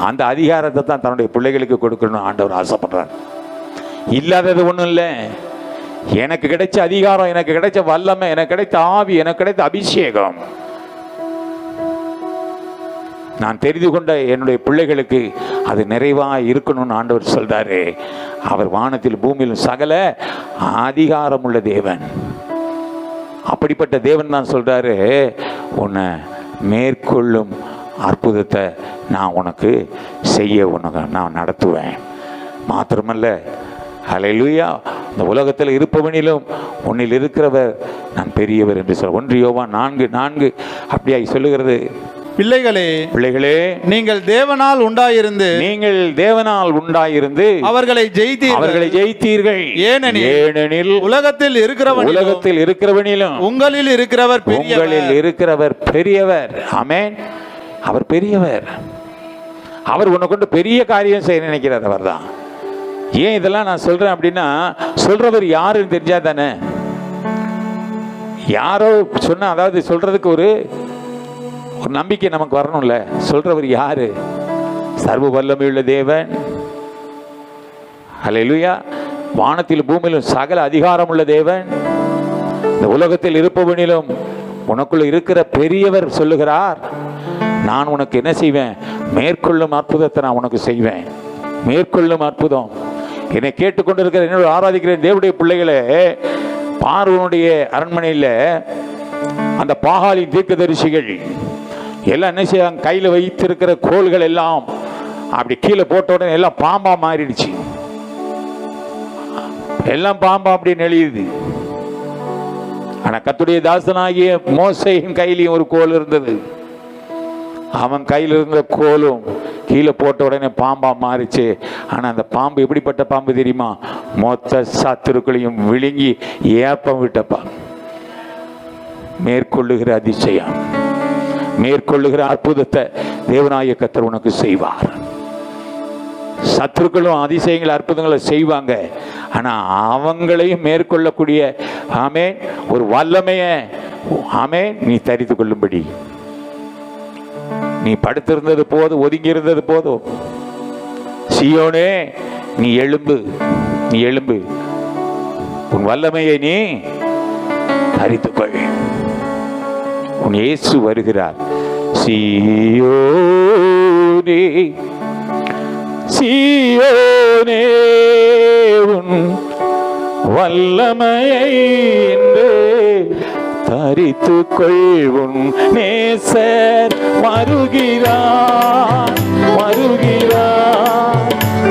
அந்த அதிகாரத்தை தான் தன்னுடைய பிள்ளைகளுக்கு கொடுக்கணும் ஆண்டவர் ஆசைப்படுறார். இல்லாதது ஒண்ணும் இல்லை. எனக்கு கிடைச்ச அதிகாரம், எனக்கு கிடைச்ச வல்லமை, எனக்கு கிடைத்த ஆவி, எனக்கு கிடைத்த அபிஷேகம், நான் தெரிந்து கொண்ட என்னுடைய பிள்ளைகளுக்கு அது நிறைவாக இருக்கணும்னு ஆண்டவர் சொல்றாரு. அவர் வானத்தில் பூமியிலும் சகல அதிகாரம் உள்ள தேவன். அப்படிப்பட்ட தேவன் தான் சொல்றாரு, உன்னை மேற்கொள்ளும் அற்புதத்தை நான் உனக்கு செய்ய நான் நடத்துவேன். மாத்திரமல்ல, ஹல்லேலூயா, இந்த உலகத்தில் இருப்பவனிலும் உன்னில் இருக்கிறவர் நான் பெரியவர் என்று சொல்ல 1 யோவான் 4:4 அப்படியாய் சொல்லுகிறது. பிள்ளைகளே, நீங்கள் தேவனால் உண்டாயிருந்து அவர்களை ஜெயித்தீர்கள். ஏனெனில் உலகத்தில் இருக்கிறவனிலும் உங்களில் இருக்கிறவர் பெரியவர். ஆமென். அவர் பெரியவர். அவர் உன்னை கொண்டு பெரிய காரியம் செய்ய நினைக்கிறார். அவர் தான். ஏன் இதெல்லாம் நான் சொல்றேன் அப்படின்னா, சொல்றவர் யாருன்னு தெரிஞ்சா தானே. யாரோ சொன்ன, அதாவது சொல்றதுக்கு ஒரு நம்பிக்கை நமக்கு வரணும்ல. சொல்றவர் யாரு? சர்வ வல்லமையுள்ள தேவன். ஹல்லேலூயா. வானத்தில் பூமியிலும் சகல அதிகாரம் உள்ள தேவன். இந்த உலகத்தில் இருப்பவனிலும் உனக்குள்ள இருக்கிற பெரியவர் சொல்லுகிறார், நான் உனக்கு என்ன செய்வேன்? மேற்கொள்ளும் அற்புதத்தை நான் உனக்கு செய்வேன். மேற்கொள்ளும் அற்புதம். என்னை கேட்டுக்கொண்டிருக்கிற என்னோட ஆராதிக்கிற தேவனுடைய பிள்ளைகளே, பார்வோனுடைய அரண்மனையில் அந்த பாகாலின் தீர்க்கதரிசிகள் எல்லாம் என்ன செய்ய, கையில் வைத்திருக்கிற கோள்கள் எல்லாம் அப்படி கீழே போட்ட உடனே எல்லாம் பாம்பா மாறிடுச்சு. எல்லாம் பாம்பா அப்படி நெளியுது. ஆனா கர்த்தருடைய தாசனாகிய மோசேயின் கையிலையும் ஒரு கோல் இருந்தது. அவன் கையில் இருந்த கோலும் கீழே போட்ட உடனே பாம்பா மாறிச்சு. ஆனா அந்த பாம்பு எப்படிப்பட்ட பாம்பு தெரியுமா? மொத்த சத்துருக்களையும் விழுங்கி ஏப்பம் விட்டப்பா. மேற்கொள்ளுகிற அதிசயம், மேற்கொள்ளுகிற அற்புதத்தை தேவனாய கர்த்தர் உனக்கு செய்வார். சத்துருக்களும் அதிசயங்கள் அற்புதங்களை செய்வாங்க. ஆனா அவங்களையும் மேற்கொள்ளக்கூடிய ஆமென் ஒரு வல்லமைய ஆமென் நீ தரித்து கொள்ளும்படி, நீ படுத்திருந்தது போதும், ஒதுங்கி இருந்தது போதும். சீயோனே, நீ எழும்பு, நீ எழும்பு, உன் வல்லமையை நீ தரித்துக்கொள். உன் இயேசு வருகிறார். சீயோனே, சீயோனே, உன் வல்லமையை என்று தரித்துக்கொள். உன் நேசர் வருகிறார், வருகிறார்,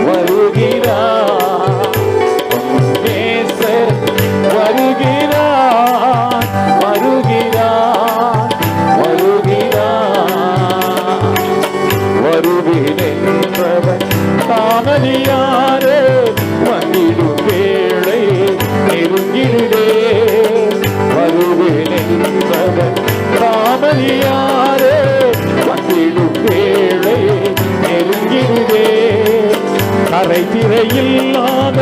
வருகிறார். நேசர் வருகிறார், வருகிறார், வருகிறார். வருவேன் என்றவர் தாமதியாரே, வந்திடும் வேளை நெருங்கிடுதே. வருவேன் என்பவர் தாமதியாரே, வந்திடும் வேளை நெருங்கிடுதே. கரை திரையில்லாத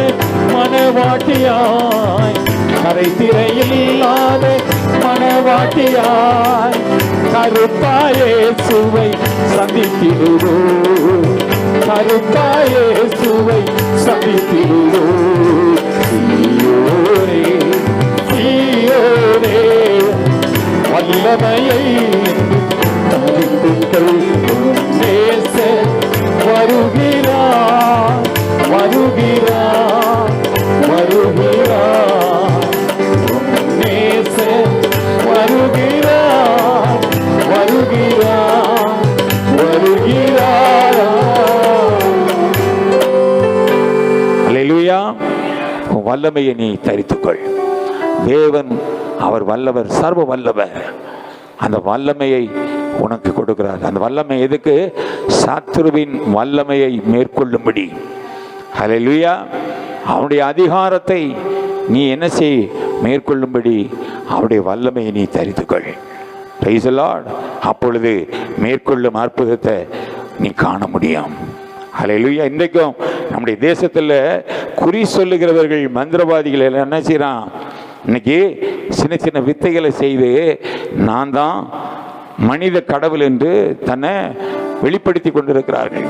மனவாட்டியாய், கரை திரையில்லாத மனவாட்டியாய், கருப்பாயே சுவை சந்தித்திடுவோ, கருப்பாயே சுவை சந்தித்திடுவோ. சீயோனே, சீயோனே, வல்லமையை தரித்துக்கொள். நேசர் வருகிறார், வருகிறார், வருகிறார். நேசர் வருகிறார், வருகிறார், வருகிறார். அல்லேலூயா. உன் வல்லமையை நீ தரித்துக்கொள். தேவன் அவர் வல்லவர், சர்வ வல்லவர். அந்த வல்லமையை உனக்கு கொடுக்கிறார். அந்த வல்லமை எதுக்கு? சத்துருவின் வல்லமையை மேற்கொள்ளும்படி. ஹல்லேலூயா. அவனுடைய அதிகாரத்தை நீ என்ன செய், மேற்கொள்ளும்படி அவருடைய வல்லமையை நீ தரித்துக்கொள். Price the Lord. அப்பொழுது மேற்கொள்ளும் அற்புதத்தை நீ காண முடியும். ஹல்லேலூயா. இன்றைக்கும் நம்முடைய தேசத்தில் குறி சொல்லுகிறவர்கள், மந்திரவாதிகள் எல்லாம் என்ன செய்யறான், இன்னைக்கு சின்ன சின்ன வித்தைகளை செய்து நான் தான் மனித கடவுள் என்று தன்னை வெளிப்படுத்தி கொண்டிருக்கிறார்கள்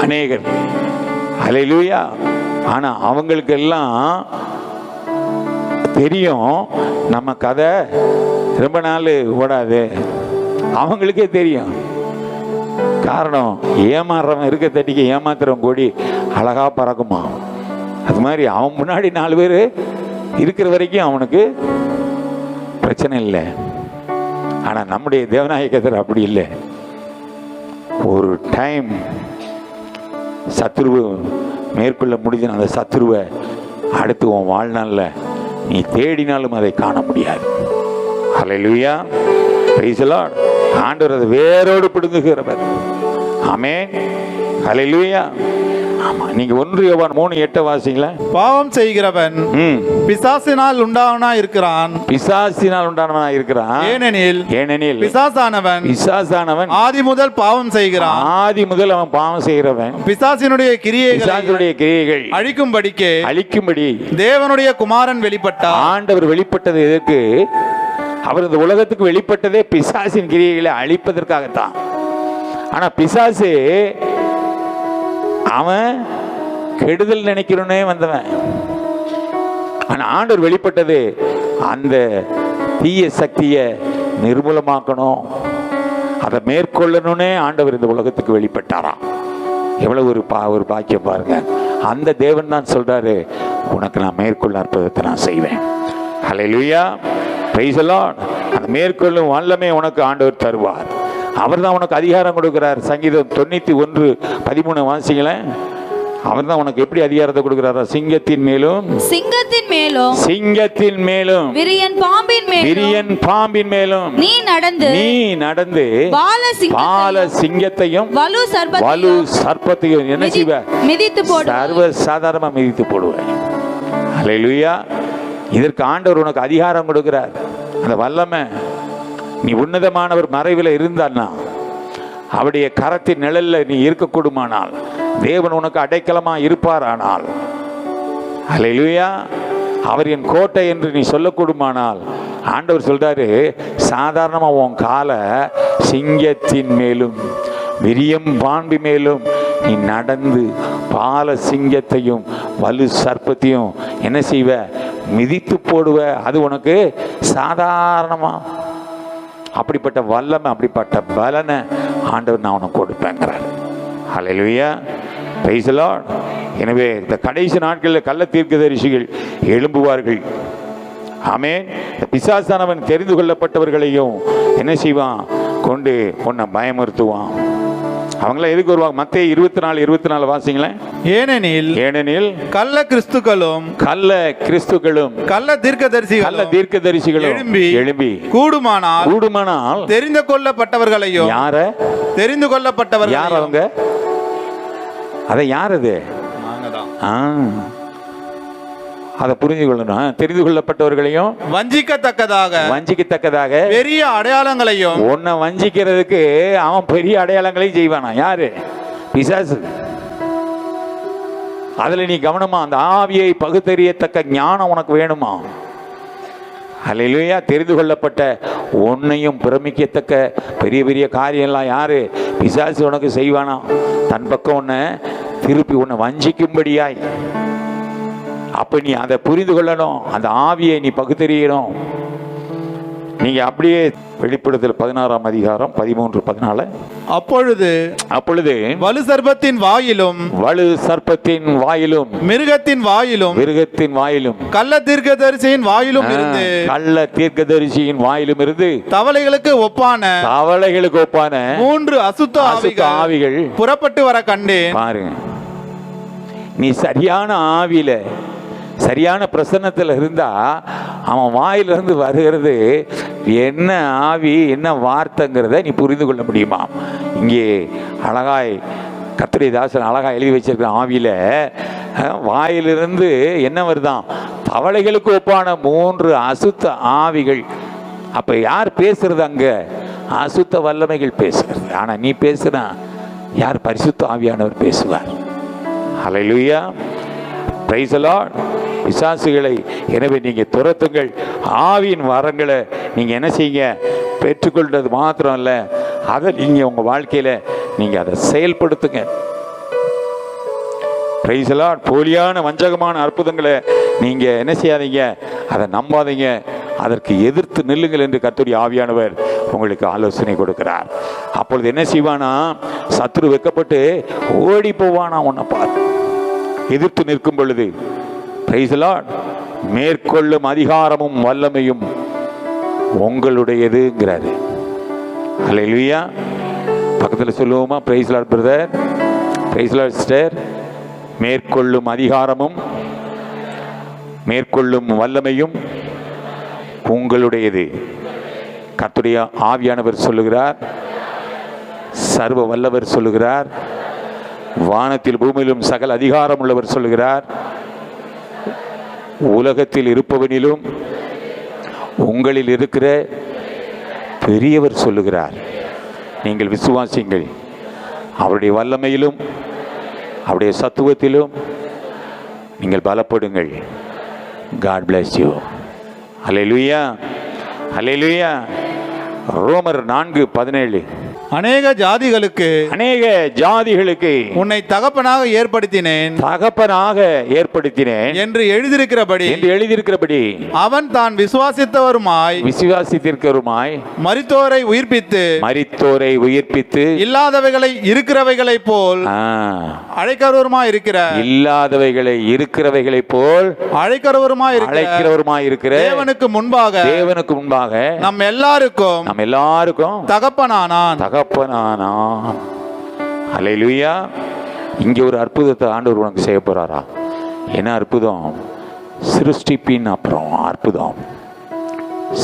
அநேகர். ஹல்லேலூயா. ஆனா அவங்களுக்கெல்லாம் தெரியும் நம்ம கதை ரொம்ப நாள் ஓடாது, அவங்களுக்கே தெரியும். காரணம், ஏமாறுறவன் இருக்க தட்டிக்கு ஏமாத்துறவன் கொடி அழகா பறக்குமா. அது மாதிரி அவன் முன்னாடி 4 பேர் இருக்கிற வரைக்கும் அவனுக்கு பிரச்சனை இல்லை. ஆனா நம்முடைய தேவநாயகர் அப்படி இல்லை. ஒரு டைம் சத்ருவை மேற்கொள்ள முடிஞ்ச அந்த சத்ருவை அடுத்து உன் வாழ்நாளில் நீ தேடினாலும் அதை காண முடியாது. ஹல்லேலூயா. Praise the lord. ஆண்டவர் அதை வேரோடு பிடுங்குகிறவர். ஆமென். ஹல்லேலூயா. ஆமா, நீங்க 1 யோவான் 3:8 வாசிங்களா. பாவம் செய்கிறவன் பிசாசினால் உண்டாவனா இருக்கிறான். பிசாசினால் உண்டானவனா இருக்கிறான். ஏனெனில் பிசாசானவன் ஆதி முதல் பாவம் செய்கிறான். ஆதி முதல் அவன் பாவம் செய்கிறவன். பிசாசினுடைய கிரியைகள் அழிக்கும்படி தேவனுடைய குமாரன் வெளிப்பட்டார். ஆண்டவர் வெளிப்பட்டது எதற்கு? அவர் இந்த உலகத்துக்கு வெளிப்பட்டதே பிசாசின் கிரியைகளை அழிப்பதற்காகத்தான். ஆனா பிசாசு அவன் கெடுதல் நினைக்கிறோனே வந்தவன். ஆனா ஆண்டவர் வெளிப்பட்டது அந்த தீய சக்தியை நிர்மூலமாக்கணும், அதை மேற்கொள்ளணும்னே ஆண்டவர் இந்த உலகத்துக்கு வெளிப்பட்டாராம். எவ்வளவு ஒரு பாக்கியம் பாருங்க. அந்த தேவன் தான் சொல்றாரு, உனக்கு நான் மேற்கொள்ள அற்புதத்தை நான் செய்வேன். ஹல்லேலூயா. Praise the lord. அந்த மேற்கொள்ளும் வல்லமை உனக்கு ஆண்டவர் தருவார். அவர் தான் உனக்கு அதிகாரம் கொடுக்கிறார். சங்கீதம் 91:13 வாசிங்களேன். அவர் தான் உனக்கு எப்படி அதிகாரத்தை கொடுக்கிறாரா? சிங்கத்தின் மேலும் விரியன் பாம்பின் மேலும் நீ நடந்து பால சிங்கத்தையும் வலு சர்ப்பத்தையும் என்ன செய்வ? சர்வ சாதாரணமா மிதித்து போடுவேன். ஹல்லேலூயா. இதற்கு ஆண்டவர் உனக்கு அதிகாரம் கொடுக்கிறார். அந்த வல்லமை நீ உன்னதமானவர் மறைவில் இருந்தான்னா, அவருடைய கரத்தின் நிழல்ல நீ இருக்கக்கூடுமானால், தேவன் உனக்கு அடைக்கலமா இருப்பாரானால், ஹல்லேலூயா, அவர் என் கோட்டை என்று நீ சொல்லக்கூடுமானால், ஆண்டவர் சொல்றாரு, சாதாரணமா உன் காலை சிங்கத்தின் மேலும் விரியம் பாம்பு மேலும் நீ நடந்து பால சிங்கத்தையும் வலு சர்ப்பத்தையும் என்ன செய்வ? மிதித்து போடுவ. அது உனக்கு சாதாரணமா. அப்படிப்பட்ட வல்லமை, அப்படிப்பட்ட பலனை ஆண்டவர் நான் உனக்கு கொடுப்பேங்கிறார். ஹல்லேலூயா. Praise the Lord. எனவே இந்த கடைசி நாட்களில் கள்ள தீர்க்கதரிசிகள் எழும்புவார்கள். ஆமென். இந்த பிசாசானவன் தெரிந்து கொள்ளப்பட்டவர்களையும் என்ன செய்வான்? கொண்டு உன்னை பயமுறுத்துவான். அவங்கள எதுக்கு வருவாங்க? மத்தேயு 24:24 வாசிங்களேன். ஏனெனில் கள்ள கிறிஸ்துக்களும் கள்ள தீர்க்கதரிசிகளும் எழும்பி கூடுமானால் தெரிந்து கொள்ளப்பட்டவர்களையும். தெரிந்து கொள்ளப்பட்டவர்கள் யார் அவங்க? அதை யார் அது? அதை புரிந்து கொள்ளணும். தெரிந்து கொள்ளப்பட்டவர்களையும் வஞ்சிக்கத்தக்கதாக பெரிய அடையாளங்களையும். உன்னை வஞ்சிக்கிறதுக்கு அவன் பெரிய அடையாளங்களையும் செய்வானா? யாரு? பிசாசு. அதுல நீ கவனமா. அந்த ஆவியை பகுத்தறியத்தக்க ஞானம் உனக்கு வேணுமா? ஹல்லேலூயா. தெரிந்து கொள்ளப்பட்ட உன்னையும் பிரமிக்கத்தக்க பெரிய பெரிய காரியம்லாம் யாரு? பிசாசு உனக்கு செய்வானா? தன் பக்கம் உன்னை திருப்பி உன்னை வஞ்சிக்கும்படியாய். அப்ப நீ அதை புரிந்து கொள்ளணும். அந்த ஆவியை நீ பகுத்தறியணும். நீங்க அப்படியே வெளிப்படுத்தல் 16:13-14. அப்பொழுது வலு சர்ப்பத்தின் வாயிலும் மிருகத்தின் வாயிலும் கள்ள தீர்க்கதரிசியின் வாயிலும் இருந்து தவளைகளுக்கு ஒப்பான 3 அசுத்த ஆவிகள் புறப்பட்டு வர கண்டேன். பாருங்க, நீ சரியான ஆவியில சரியான பிரசன்னத்தில் இருந்தா அவன் வாயிலிருந்து வருகிறது என்ன ஆவி, என்ன வார்த்தைங்கிறத நீ புரிந்து கொள்ள முடியுமா? இங்கே அழகாய் கர்த்தருடைய தாசன் அழகாய் எழுதி வச்சிருக்கிற ஆவியில வாயிலிருந்து என்ன வருதான்? தவளைகளுக்கு ஒப்பான 3 அசுத்த ஆவிகள். அப்ப யார் பேசுறது? அங்க அசுத்த வல்லமைகள் பேசுறது. ஆனா நீ பேசுற யார்? பரிசுத்த ஆவியானவர் பேசுவார். ஹல்லேலூயா, பிரைஸ் தி லார்ட். பிசாசுகளை எனவே நீங்க துரத்துங்கள். ஆவியின் வரங்களை நீங்க என்ன செய்யுங்க? பெற்றுக்கொள்றது மாத்திரம் அல்ல, அதை நீங்க உங்க வாழ்க்கையில நீங்க அதை செயல்படுத்துங்க. Price the Lord. போலியான வஞ்சகமான அற்புதங்களை நீங்க என்ன செய்யாதீங்க, அதை நம்பாதீங்க, அதற்கு எதிர்த்து நில்லுங்கள் என்று கர்த்தருடைய ஆவியானவர் உங்களுக்கு ஆலோசனை கொடுக்கிறார். அப்பொழுது என்ன செய்வானா? சத்துரு வெட்கப்பட்டு ஓடி போவானா உன்னை பார். எதிர்த்து நிற்கும் பொழுது பிரைஸ் தி லார்ட், மேற்கொள்ளும் அதிகாரமும் வல்லமையும் உங்களுடையதுங்கிறாரு. ஹல்லேலூயா. பக்கத்தில் சொல்லுவோமா? Price the Lord brother, price the Lord sister. மேற்கொள்ளும் அதிகாரமும் மேற்கொள்ளும் வல்லமையும் உங்களுடையது. கர்த்தருடைய ஆவியானவர் சொல்லுகிறார், சர்வ வல்லவர் சொல்லுகிறார், வானத்தில் பூமியிலும் சகல அதிகாரம் உள்ளவர் சொல்லுகிறார், உலகத்தில் இருப்பவனிலும் உங்களில் இருக்கிற பெரியவர் சொல்லுகிறார். நீங்கள் விசுவாசிங்கள். அவருடைய வல்லமையிலும் அவருடைய சத்துவத்திலும் நீங்கள் பலப்படுங்கள். God bless you. Hallelujah, hallelujah. ரோமர் 4:17. அநேக ஜாதிகளுக்கு உன்னை தகப்பனாக ஏற்படுத்தினேன் என்று எழுதியிருக்கிறபடி அவன் தான் விசுவாசித்திருக்கிறவருமாய் மரித்தோரை உயிர்ப்பித்து இல்லாதவைகளை இருக்கிறவைகளைப் போல் இல்லாதவைகளை இருக்கிறவைகளைப் போல் அழைக்கிறவருமாய் இருக்கிற தேவனுக்கு முன்பாக நம் எல்லாருக்கும் தகப்பனானான். ஹல்லேலூயா. இங்கே ஒரு அற்புதத்தை ஆண்டவர் உனக்கு செய்ய போறாரா? என்ன அற்புதம்? சிருஷ்டிப்பின் அப்புறம் அற்புதம்.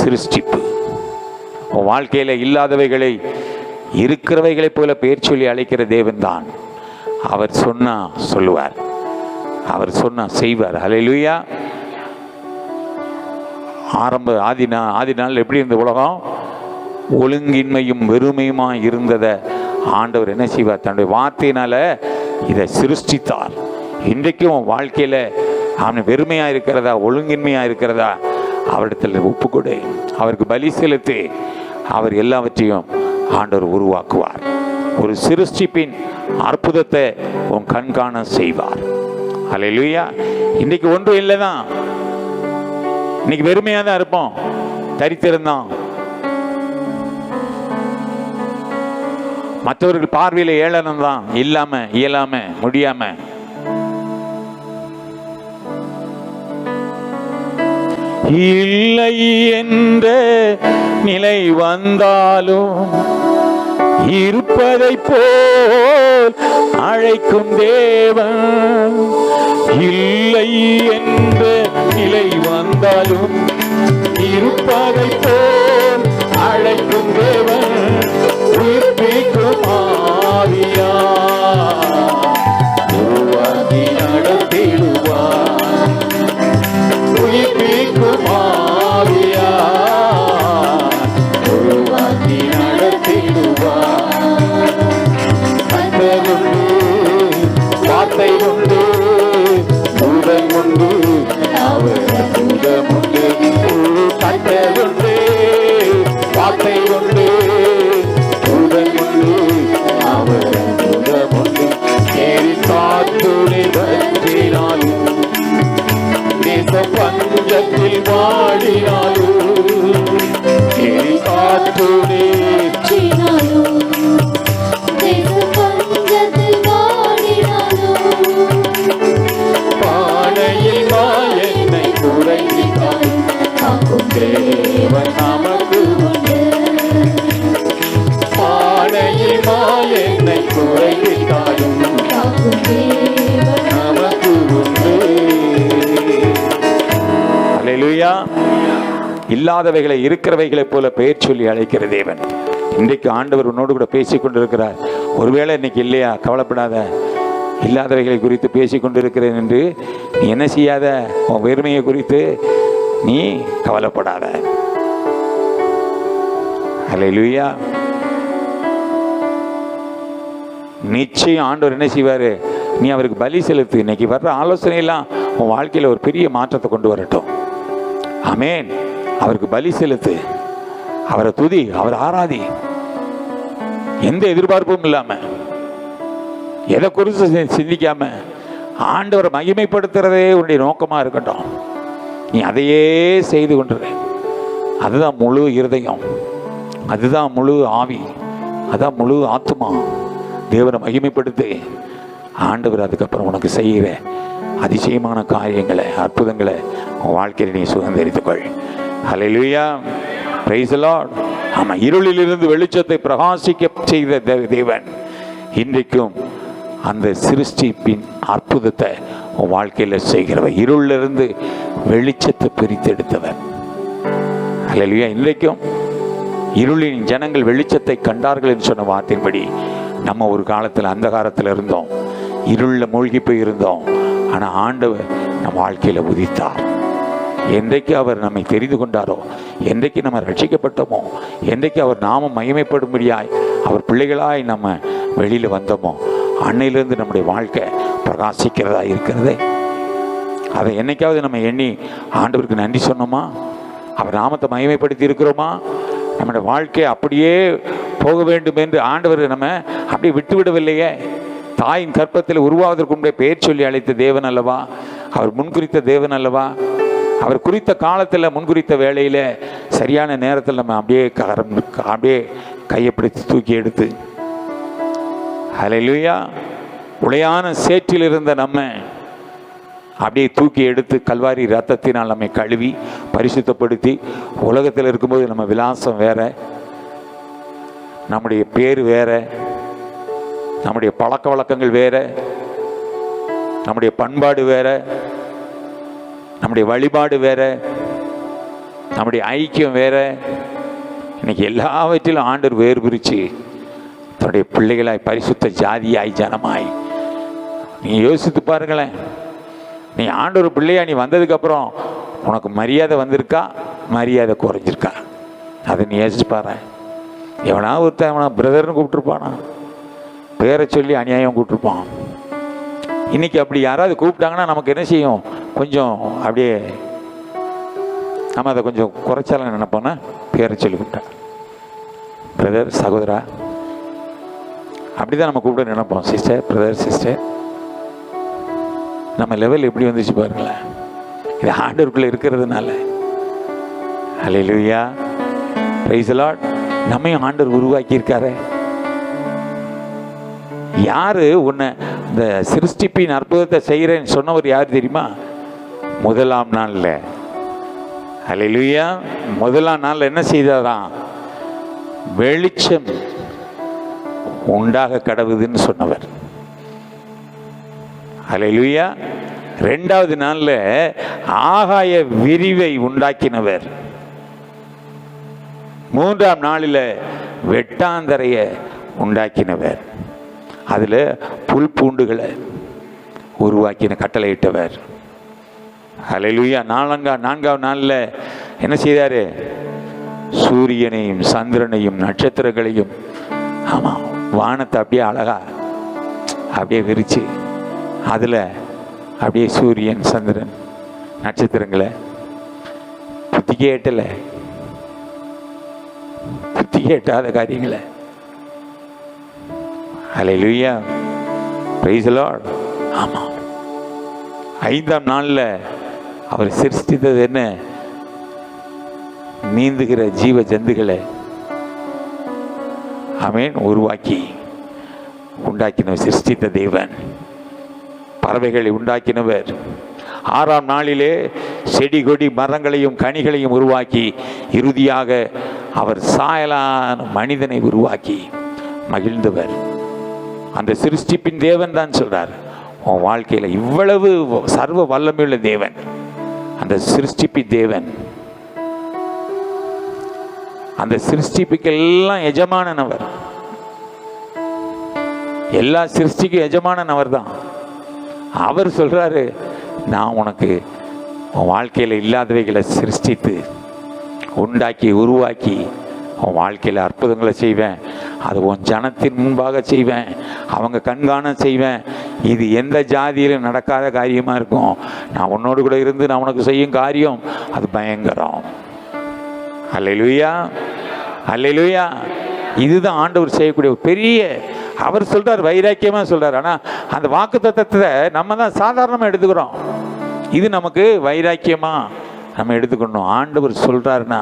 சிருஷ்டிப்பு. உன் வாழ்க்கையில இல்லாதவைகளை இருக்கிறவைகளைப் போல பெயர் சொல்லி அழைக்கிற தேவன் தான். அவர் சொன்னா சொல்லுவார், அவர் சொன்னா செய்வார். ஹல்லேலூயா. ஆதி நாள் எப்படி இருந்த உலகம்? ஒழுங்கின்மையும் வெறுமையுமா இருந்ததை ஆண்டவர் என்ன செய்வார்? தன்னுடைய வார்த்தையினால இதை சிருஷ்டித்தார். இன்றைக்கும் வாழ்க்கையில அவன் வெறுமையா இருக்கிறதா, ஒழுங்கின்மையா இருக்கிறதா, அவரிடத்தில் ஒப்புக்கொடு, அவருக்கு பலி செலுத்தி அவர் எல்லாவற்றையும் ஆண்டவர் உருவாக்குவார். ஒரு சிருஷ்டிப்பின் அற்புதத்தை உன் கண்காண செய்வார். ஹல்லேலூயா. இன்னைக்கு ஒன்றும் இல்லைதான், இன்னைக்கு வெறுமையா தான் இருப்போம், தரித்திருந்தான். மற்றவர்கள் பார்வையில ஏளனம் தான், இயலாம முடியாம. இல்லை என்ற நிலை வந்தாலும் இருப்பதை போல் அழைக்கும் தேவன். இல்லை என்ற நிலை வந்தாலும் இருப்பதை போல் அழைக்கும் தேவன். உயிர்ப்பிக்கும் ஆவியா உருவாக்கி நடத்திடுவார். உயிர்ப்பிக்கும் ஆவியா உருவாக்கி நடத்திடுவார். கண்டதுண்டு, வார்த்தை உண்டு, தூதன் உண்டு, அவர் தூதமுண்டு. கண்டதுண்டு, வார்த்தை உண்டு, பஞ்சத்தில் வாடினாலும் பானையில் என்னை குறைத்தாலும் தேவன் நமக்கு உண்டு. பானையில் என்னை குறைத்தாலும் நமக்கு உண்டு. ஹல்லேலூயா. இல்லாதவைகளை இருக்கிறவைகளைப் போல பெயர் சொல்லி அழைக்கிற தேவன். இன்றைக்கு ஆண்டவர் உன்னோடு கூட பேசிக் கொண்டிருக்கிறார். ஒருவேளை இன்னைக்கு இல்லையா, கவலைப்படாத. இல்லாதவைகளை குறித்து பேசிக் கொண்டிருக்கிறேன் என்று நீ என்ன செய்யாத, உன் வெறுமையை குறித்து நீ கவலைப்படாத. அல்லேலூயா. நிச்சயம் ஆண்டவர் என்ன செய்வாரு, நீ அவருக்கு பலி செலுத்து. இன்னைக்கு வர்ற ஆலோசனையெல்லாம் உன் வாழ்க்கையில் ஒரு பெரிய மாற்றத்தை கொண்டு வரட்டும். ஆமென். அவருக்கு பலி செலுத்து, அவரை துதி, அவரை ஆராதி, எந்த எதிர்பார்ப்பும் இல்லாம, எதை குறித்து சிந்திக்காம ஆண்டவரை மகிமைப்படுத்துறதே உன்னுடைய நோக்கமா இருக்கட்டும். நீ அதையே செய்து கொண்டிரு. அதுதான் முழு இருதயம், அதுதான் முழு ஆவி, அதான் முழு ஆத்மா. தேவனை மகிமைப்படுத்து. ஆண்டவர் அதுக்கப்புறம் உனக்கு செய்கிற அதிசயமான காரியங்களை, அற்புதங்களை உன் வாழ்க்கையில் நீ சுதந்திரித்துக்கொள். ஹல்லேலூயா. Praise the lord. ஆமா, இருளிலிருந்து வெளிச்சத்தை பிரகாசிக்க செய்த தேவன் இன்றைக்கும் அந்த சிருஷ்டிப்பின் அற்புதத்தை உன் வாழ்க்கையில் செய்கிறவர். இருளிலிருந்து வெளிச்சத்தை பிரித்தெடுத்தவர். ஹல்லேலூயா. இன்றைக்கும் இருளின் ஜனங்கள் வெளிச்சத்தை கண்டார்கள் என்று சொன்ன வார்த்தையின்படி நம்ம ஒரு காலத்தில் அந்தகாரத்தில் இருந்தோம், இருளில் மூழ்கி போய் இருந்தோம். ஆனால் ஆண்டவர் நம் வாழ்க்கையில் உதித்தார். என்றைக்கு அவர் நம்மை தெரிந்து கொண்டாரோ, என்றைக்கு நம்ம ரட்சிக்கப்பட்டோமோ, என்றைக்கு அவர் நாமம் மகிமைப்படும்படியாய் அவர் பிள்ளைகளாய் நம்ம வெளியில் வந்தோமோ, அன்னையிலிருந்து நம்முடைய வாழ்க்கை பிரகாசிக்கிறதா இருக்கிறதே. அதை என்னைக்காவது நம்ம எண்ணி ஆண்டவருக்கு நன்றி சொன்னோமா? அவர் நாமத்தை மகிமைப்படுத்தி இருக்கிறோமா? நம்முடைய வாழ்க்கை அப்படியே போக வேண்டும் என்று ஆண்டவர் நம்ம அப்படியே விட்டு விடவில்லையே. தாயின் கற்பத்தில் உருவாவதற்கு முன்பே பெயர் சொல்லி அழைத்த தேவன் அல்லவா? அவர் முன்குறித்த தேவன் அல்லவா? அவர் குறித்த காலத்தில், முன்குறித்த வேளையில், சரியான நேரத்தில் நம்ம அப்படியே கையை பிடித்து தூக்கி எடுத்து, ஹல்லேலூயா, உளையான சேற்றில் இருந்த நம்ம அப்படியே தூக்கி எடுத்து கல்வாரி ரத்தத்தினால் நம்மை கழுவி பரிசுத்தப்படுத்தி, உலகத்தில் இருக்கும்போது நம்ம விலாசம் வேற, நம்முடைய பேர் வேற, நம்முடைய பழக்க வழக்கங்கள் வேற, நம்முடைய பண்பாடு வேற, நம்முடைய வழிபாடு வேற, நம்முடைய ஐக்கியம் வேற. இன்னைக்கு எல்லாவற்றிலும் ஆண்டவர் வேறு பிரித்து தன்னுடைய பிள்ளைகளாய், பரிசுத்த ஜாதியாய், ஜனமாய். நீ யோசித்து பாருங்களேன். நீ ஆண்டவர் பிள்ளையா நீ வந்ததுக்கப்புறம் உனக்கு மரியாதை வந்திருக்கா, மரியாதை குறைஞ்சிருக்கா? அதை நீ யோசிச்சு பாரு. எவனா ஒருத்தன் எவனா பிரதர்னு கூப்பிட்டுருப்பானா, பேரை சொல்லி அநியாயம் கூப்பிட்டுருப்பான். இன்னைக்கு அப்படி யாராவது கூப்பிட்டாங்கன்னா நமக்கு என்ன செய்யும், கொஞ்சம் அப்படியே நம்ம அதை கொஞ்சம் குறைச்சாலும் நினைப்போன்னா, பேரை சொல்லி கூப்பிட்டா பிரதர், சகோதரா, அப்படிதான் நம்ம கூப்பிட நினைப்போம். Sister, brother, sister. நம்ம லெவல் எப்படி வந்துச்சு பாருங்களேன். இது ஆண்டவருக்குள்ள இருக்கிறதுனால. ஹல்லேலூயா. Praise the lord. நம்மையும் ஆண்டவர் உருவாக்கி இருக்காரு. யாரு உன்னை இந்த சிருஷ்டிப்பின் அற்புதத்தை செய்கிறேன்னு சொன்னவர் யார் தெரியுமா? முதலாம் நாள்ல. ஹல்லேலூயா. முதலாம் நாள்ல என்ன செய்தாதான்? வெளிச்சம் உண்டாக கடவுதுன்னு சொன்னவர். ஹல்லேலூயா. ரெண்டாவது நாள்ல ஆகாய விரிவை உண்டாக்கினவர். மூன்றாம் நாளில் வெட்டாந்தரைய உண்டாக்கினவர். அதுல புல் பூண்டுகளை உருவாக்கின கட்டளையிட்டவர். ஹல்லேலூயா. நான்காவது நாள்ல என்ன செய்தாரு? சூரியனையும் சந்திரனையும் நட்சத்திரங்களையும், ஆமா, வானத்தை அப்படியே அழகா அப்படியே விரிச்சு அதுல அப்படியே சூரியன், சந்திரன், நட்சத்திரங்களை புத்தி கேட்டாத காரியங்களை. ஹல்லேலூயா. Praise the lord. ஆமா, ஐந்தாம் நாள்ல அவர் சிருஷ்டித்தது என்ன? நீந்துகிற ஜீவ ஜந்துகளை ஆமென் உருவாக்கி உண்டாக்கினவர், சிருஷ்டித்த தேவன். பறவைகளை உண்டாக்கினவர். ஆறாம் நாளிலே செடி கொடி மரங்களையும் கனிகளையும் உருவாக்கி இறுதியாக அவர் சாயலான மனிதனை உருவாக்கி மகிழ்ந்தவர். அந்த சிருஷ்டிப்பின் தேவன் தான் சொல்றார், உன் வாழ்க்கையில இவ்வளவு சர்வ வல்லமையுள்ள தேவன், அந்த சிருஷ்டிப்பின் தேவன், அந்த சிருஷ்டிப்புக்கெல்லாம் எஜமானவர், எல்லா சிருஷ்டிக்கும் எஜமானவர் தான். அவர் சொல்றாரு, நான் உனக்கு உன் வாழ்க்கையில் இல்லாதவைகளை சிருஷ்டித்து உண்டாக்கி உருவாக்கி உன் வாழ்க்கையில் அற்புதங்களை செய்வேன். அது உன் ஜனத்தின் முன்பாக செய்வேன், அவங்க கண்காண செய்வேன். இது எந்த ஜாதியிலும் நடக்காத காரியமாக இருக்கும். நான் உன்னோடு கூட இருந்து நான் உனக்கு செய்யும் காரியம் அது பயங்கரம். அல்லேலூயா, அல்லேலூயா. இதுதான் ஆண்டவர் செய்யக்கூடிய ஒரு பெரிய, அவர் சொல்றார், வைராக்கியமாக சொல்றார். ஆனால் அந்த வாக்குத்தத்தத்தை நம்ம தான் சாதாரணமாக எடுத்துக்கிறோம். இது நமக்கு வைராக்கியமாக நம்ம எடுத்துக்கணும். ஆண்டவர் சொல்கிறாருன்னா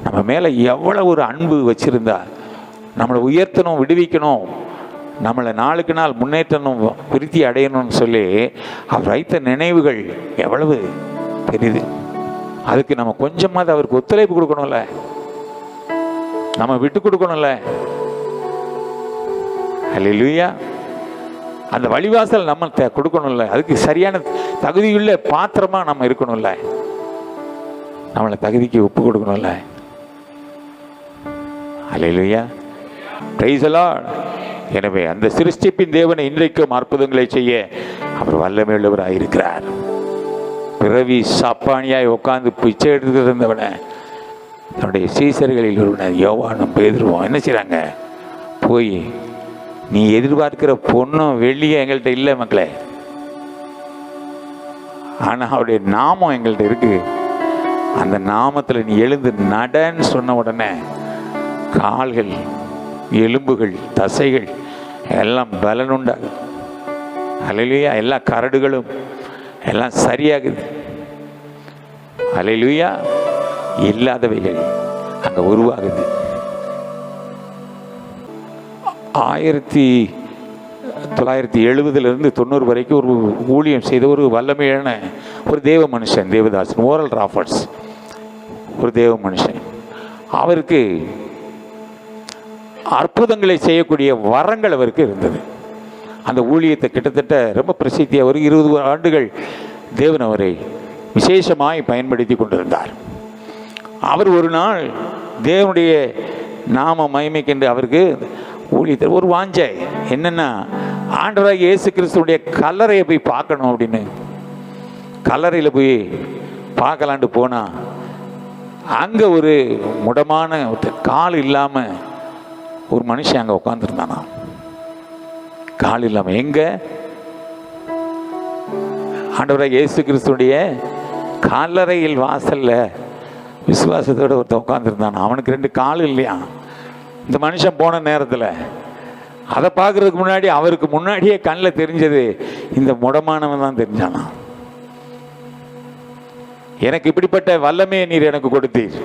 நம்ம மேலே எவ்வளோ ஒரு அன்பு வச்சுருந்தா, நம்மளை உயர்த்தணும், விடுவிக்கணும், நம்மளை நாளுக்கு நாள் முன்னேற்றணும், விருத்தி அடையணும்னு சொல்லி அவர் வைத்த நினைவுகள் எவ்வளவு பெரிது. அதுக்கு நம்ம கொஞ்சமாவது அவருக்கு ஒத்துழைப்பு கொடுக்கணும்ல, நம்ம விட்டு கொடுக்கணும்ல. அல்லேலூயா. அந்த வழிவாசல் நம்ம கொடுக்கணும்ல, அதுக்கு சரியான தகுதியுள்ள பாத்திரமாக நம்ம இருக்கணும்ல, நம்மளை தகுதிக்கு ஒப்பு கொடுக்கணும்ல. அல்லேலூயா, பிரைஸ் தி லார்ட். எனவே அந்த சிருஷ்டிப்பின் தேவனை இன்றைக்கும் அற்புதங்களை செய்ய அவர் வல்லமையுள்ளவராக இருக்கிறார். பிறவி சாப்பானியாய் உட்கார்ந்து பிச்சை எடுத்துட்டு இருந்தவனை தன்னுடைய சீசர்களில் ஒருவனை யோவானும் பேதுருவும் என்ன செய்கிறாங்க, போய் நீ எதிர்பார்க்கிற பொண்ணும் வெள்ளியும் எங்கள்கிட்ட இல்லை மக்களே, ஆனால் அவருடைய நாமம் எங்கள்கிட்ட இருக்கு, அந்த நாமத்தில் நீ எழுந்து நடன்னு சொன்ன உடனே கால்கள், எலும்புகள், தசைகள் எல்லாம் பலனுண்டாகுது. அல்லேலூயா. எல்லா கரடுகளும் எல்லாம் சரியாகுது. அல்லேலூயா. இல்லாதவைகள் அங்கே உருவாகுது. 1970 90 வரைக்கும் ஒரு ஊழியம் செய்த ஒரு வல்லமையான ஒரு தேவ மனுஷன், தேவதாசன், ஓரல் ராபர்ட்ஸ், ஒரு தேவ மனுஷன். அவருக்கு அற்புதங்களை செய்யக்கூடிய வரங்கள் அவருக்கு இருந்தது. அந்த ஊழியத்தை கிட்டத்தட்ட ரொம்ப பிரசித்தியாக ஒரு 20 ஆண்டுகள் தேவன் அவரை விசேஷமாய் பயன்படுத்தி கொண்டிருந்தார். அவர் ஒரு நாள் தேவனுடைய நாம மகிமைக்கென்று அவருக்கு ஊழியத்தில் ஒரு வாஞ்சை என்னென்னா, ஆண்டவராகிய இயேசு கிறிஸ்துவுடைய கல்லறையை போய் பார்க்கணும் அப்படின்னு. கல்லறையில் போய் பார்க்கலான்ட்டு போனால் அங்கே ஒரு முடமான கால் இல்லாமல் ஒரு மனுஷன் அங்கே உட்காந்துருந்தானா, கால் இல்லாமல். எங்கே? ஆண்டவராகிய இயேசு கிறிஸ்துவுடைய கல்லறையில் வாசலில் விசுவாசத்தோடு ஒருத்தன் உட்காந்துருந்தானா. அவனுக்கு 2 கால் இல்லையா. இந்த மனுஷன் போன நேரத்தில் அதை பார்க்குறதுக்கு முன்னாடி அவருக்கு முன்னாடியே கண்ணில் தெரிஞ்சது இந்த முடமானவன் தான் தெரிஞ்சானா. எனக்கு இப்படிப்பட்ட வல்லமையை நீர் எனக்கு கொடுத்தீர்,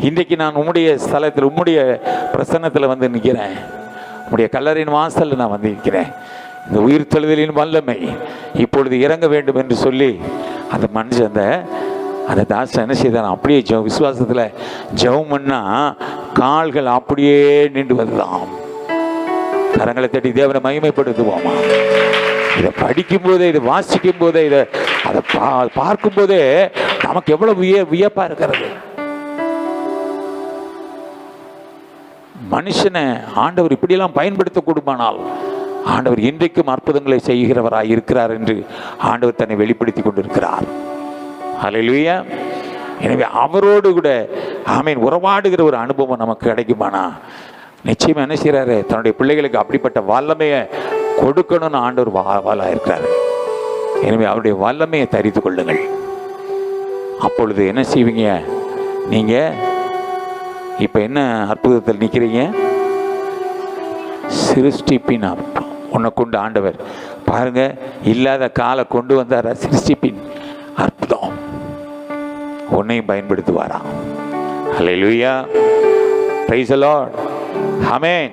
இன்றைக்கு நான் உம்முடைய ஸ்தலத்தில் உம்முடைய பிரசன்னத்தில் வந்து நிற்கிறேன், உம்முடைய கல்லறையின் வாசலில் நான் வந்து நிற்கிறேன், இந்த உயிர் தெழுதலின் வல்லமை இப்பொழுது இறங்க வேண்டும் என்று சொல்லி அந்த மனுஷன் அந்த தாசன் என்ன செய்தான், அப்படியே விசுவாசத்தில் ஜெபம் பண்ணா கால்கள் அப்படியே நின்று வருதாம். கரங்களை தட்டி தேவனை மகிமைப்படுத்துவோமா. இதை படிக்கும் போதே, இதை வாசிக்கும் போதே, அதை பார்க்கும் போதே நமக்கு எவ்வளவு வியப்பா இருக்கிறது. மனுஷனை ஆண்டவர் இப்படியெல்லாம் பயன்படுத்தக்கூடுமானால் ஆண்டவர் இன்றைக்கும் அற்புதங்களை செய்கிறவராய் இருக்கிறார் என்று ஆண்டவர் தன்னை வெளிப்படுத்தி கொண்டிருக்கிறார். ஹல்லேலூயா. எனவே அவரோடு கூட ஆமீன் உறவாடுகிற ஒரு அனுபவம் நமக்கு கிடைக்குமானா நிச்சயமா என்ன செய்யறாரு, தன்னுடைய பிள்ளைகளுக்கு அப்படிப்பட்ட வல்லமையை கொடுக்கணும்னு ஆண்டவர் வாழா இருக்கிறாரு. எனவே அவருடைய வல்லமையை தரித்து கொள்ளுங்கள். அப்பொழுது என்ன செய்வீங்க, நீங்க இப்ப என்ன அற்புதத்தில் நிற்கிறீங்க, சிருஷ்டிப்பின் உன்னை கொண்டு ஆண்டவர் பாருங்க இல்லாத காலை கொண்டு வந்தார. சிருஷ்டிப்பின் அற்புதம் உன்னையும் பயன்படுத்துவாராம். ஹல்லேலூயா, பிரைஸ் தி லார்ட், ஆமென்.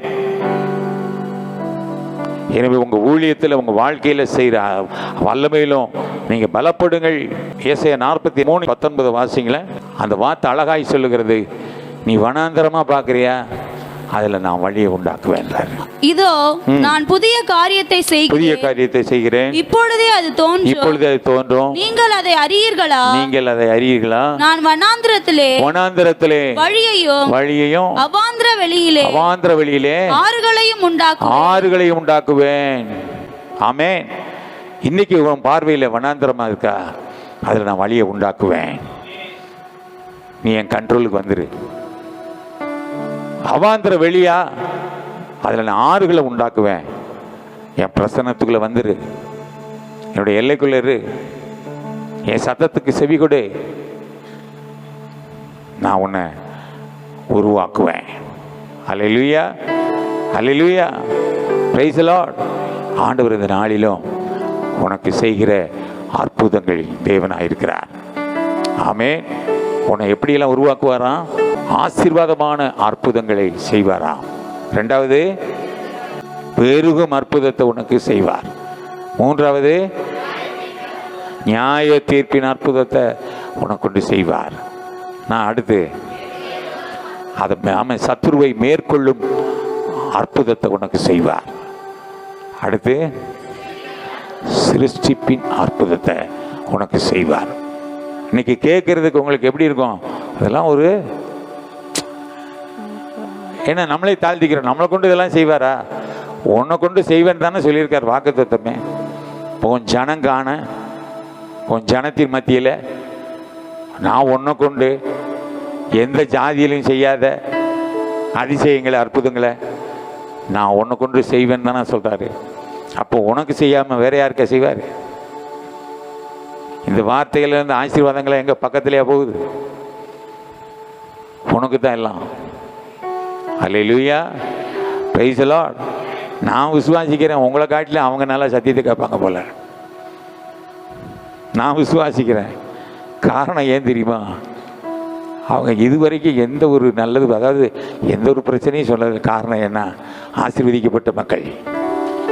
எனவே உங்க ஊழியத்தில் உங்க வாழ்க்கையில செய்கிற வல்லமையிலும் நீங்க பலப்படுங்கள். ஏசாயா 43:19 வாசிங்களேன். அந்த வார்த்தை அழகாய் சொல்லுகிறது, நீ வனாந்தரமா பார்க்கறியா, அதில் நான் வழியை உண்டாக்குவேன். இதோ நான் புதிய காரியத்தை செய்கிறேன், இப்பொழுதே அது தோன்றும், நீங்கள் அதை அறியீர்களா? நான் வனாந்தரத்திலே வழியையும் அவாந்திர வெளியிலே ஆறுகளையும் உண்டாக்குவேன். ஆமென். இன்னைக்கு உன் பார்வையில் வனாந்திரமா இருக்கா, அதில் நான் வழியை உண்டாக்குவேன். நீ என் கண்ட்ரோலுக்கு வந்துரு. அவாந்திர வெளியா, அதில் நான் ஆறுகளை உண்டாக்குவேன். என் பிரசன்னத்துக்குள்ள வந்துரு, என்னுடைய எல்லைக்குள்ள இரு, என் சத்தத்துக்கு செவி கொடு, நான் உன்னை உருவாக்குவேன். அல்லேலூயா, அல்லேலூயா, பிரைஸ் தி லார்ட். ஆண்டவர் இந்த நாளிலும் உனக்கு செய்கிற அற்புதங்களில் தேவனாயிருக்கிறார். ஆமென். உன்னை எப்படியெல்லாம் உருவாக்குவாராம்? ஆசீர்வாதமான அற்புதங்களை செய்வாராம். ரெண்டாவது, பெருகும் அற்புதத்தை உனக்கு செய்வார். மூன்றாவது, நியாய தீர்ப்பின் அற்புதத்தை உனக்கு செய்வார். நான் அடுத்து அதை சத்துருவை மேற்கொள்ளும் அற்புதத்தை உனக்கு செய்வார். அடுத்து சிருஷ்டிப்பின் அற்புதத்தை உனக்கு செய்வார். இன்னைக்கு கேட்கறதுக்கு உங்களுக்கு எப்படி இருக்கும்? அதெல்லாம் ஒரு ஏன்னா நம்மளே தாழ்த்திக்கிறோம். நம்மளை கொண்டு இதெல்லாம் செய்வாரா? உன்னை கொண்டு செய்வேன்னு தானே சொல்லியிருக்கார் வாக்குத்தத்தமே. உன் ஜனம் காண, உன் ஜனத்தின் மத்தியில் நான் உன்னை கொண்டு எந்த ஜாதியிலையும் செய்யாத அதிசயங்களை அற்புதங்களை நான் உன்னை கொண்டு செய்வேன்னு தானே சொல்கிறாரு. அப்போ உனக்கு செய்யாமல் வேற யாருக்கா செய்வார்? இந்த வார்த்தையிலேருந்து ஆசீர்வாதங்களை எங்கள் பக்கத்துலேயே போகுது, உனக்கு தான் எல்லாம். அல்லேலூயா, பிரைஸ் தி லார்ட். நான் விசுவாசிக்கிறேன், உங்களை காட்டிலும் அவங்க நல்லா சத்தியத்தை கேட்பாங்க போல. நான் விசுவாசிக்கிறேன். காரணம் ஏன் தெரியுமா? அவங்க இதுவரைக்கும் எந்த ஒரு நல்லது, அதாவது எந்த ஒரு பிரச்சனையும் சொன்னது காரணம் என்ன? ஆசீர்வதிக்கப்பட்ட மக்கள்,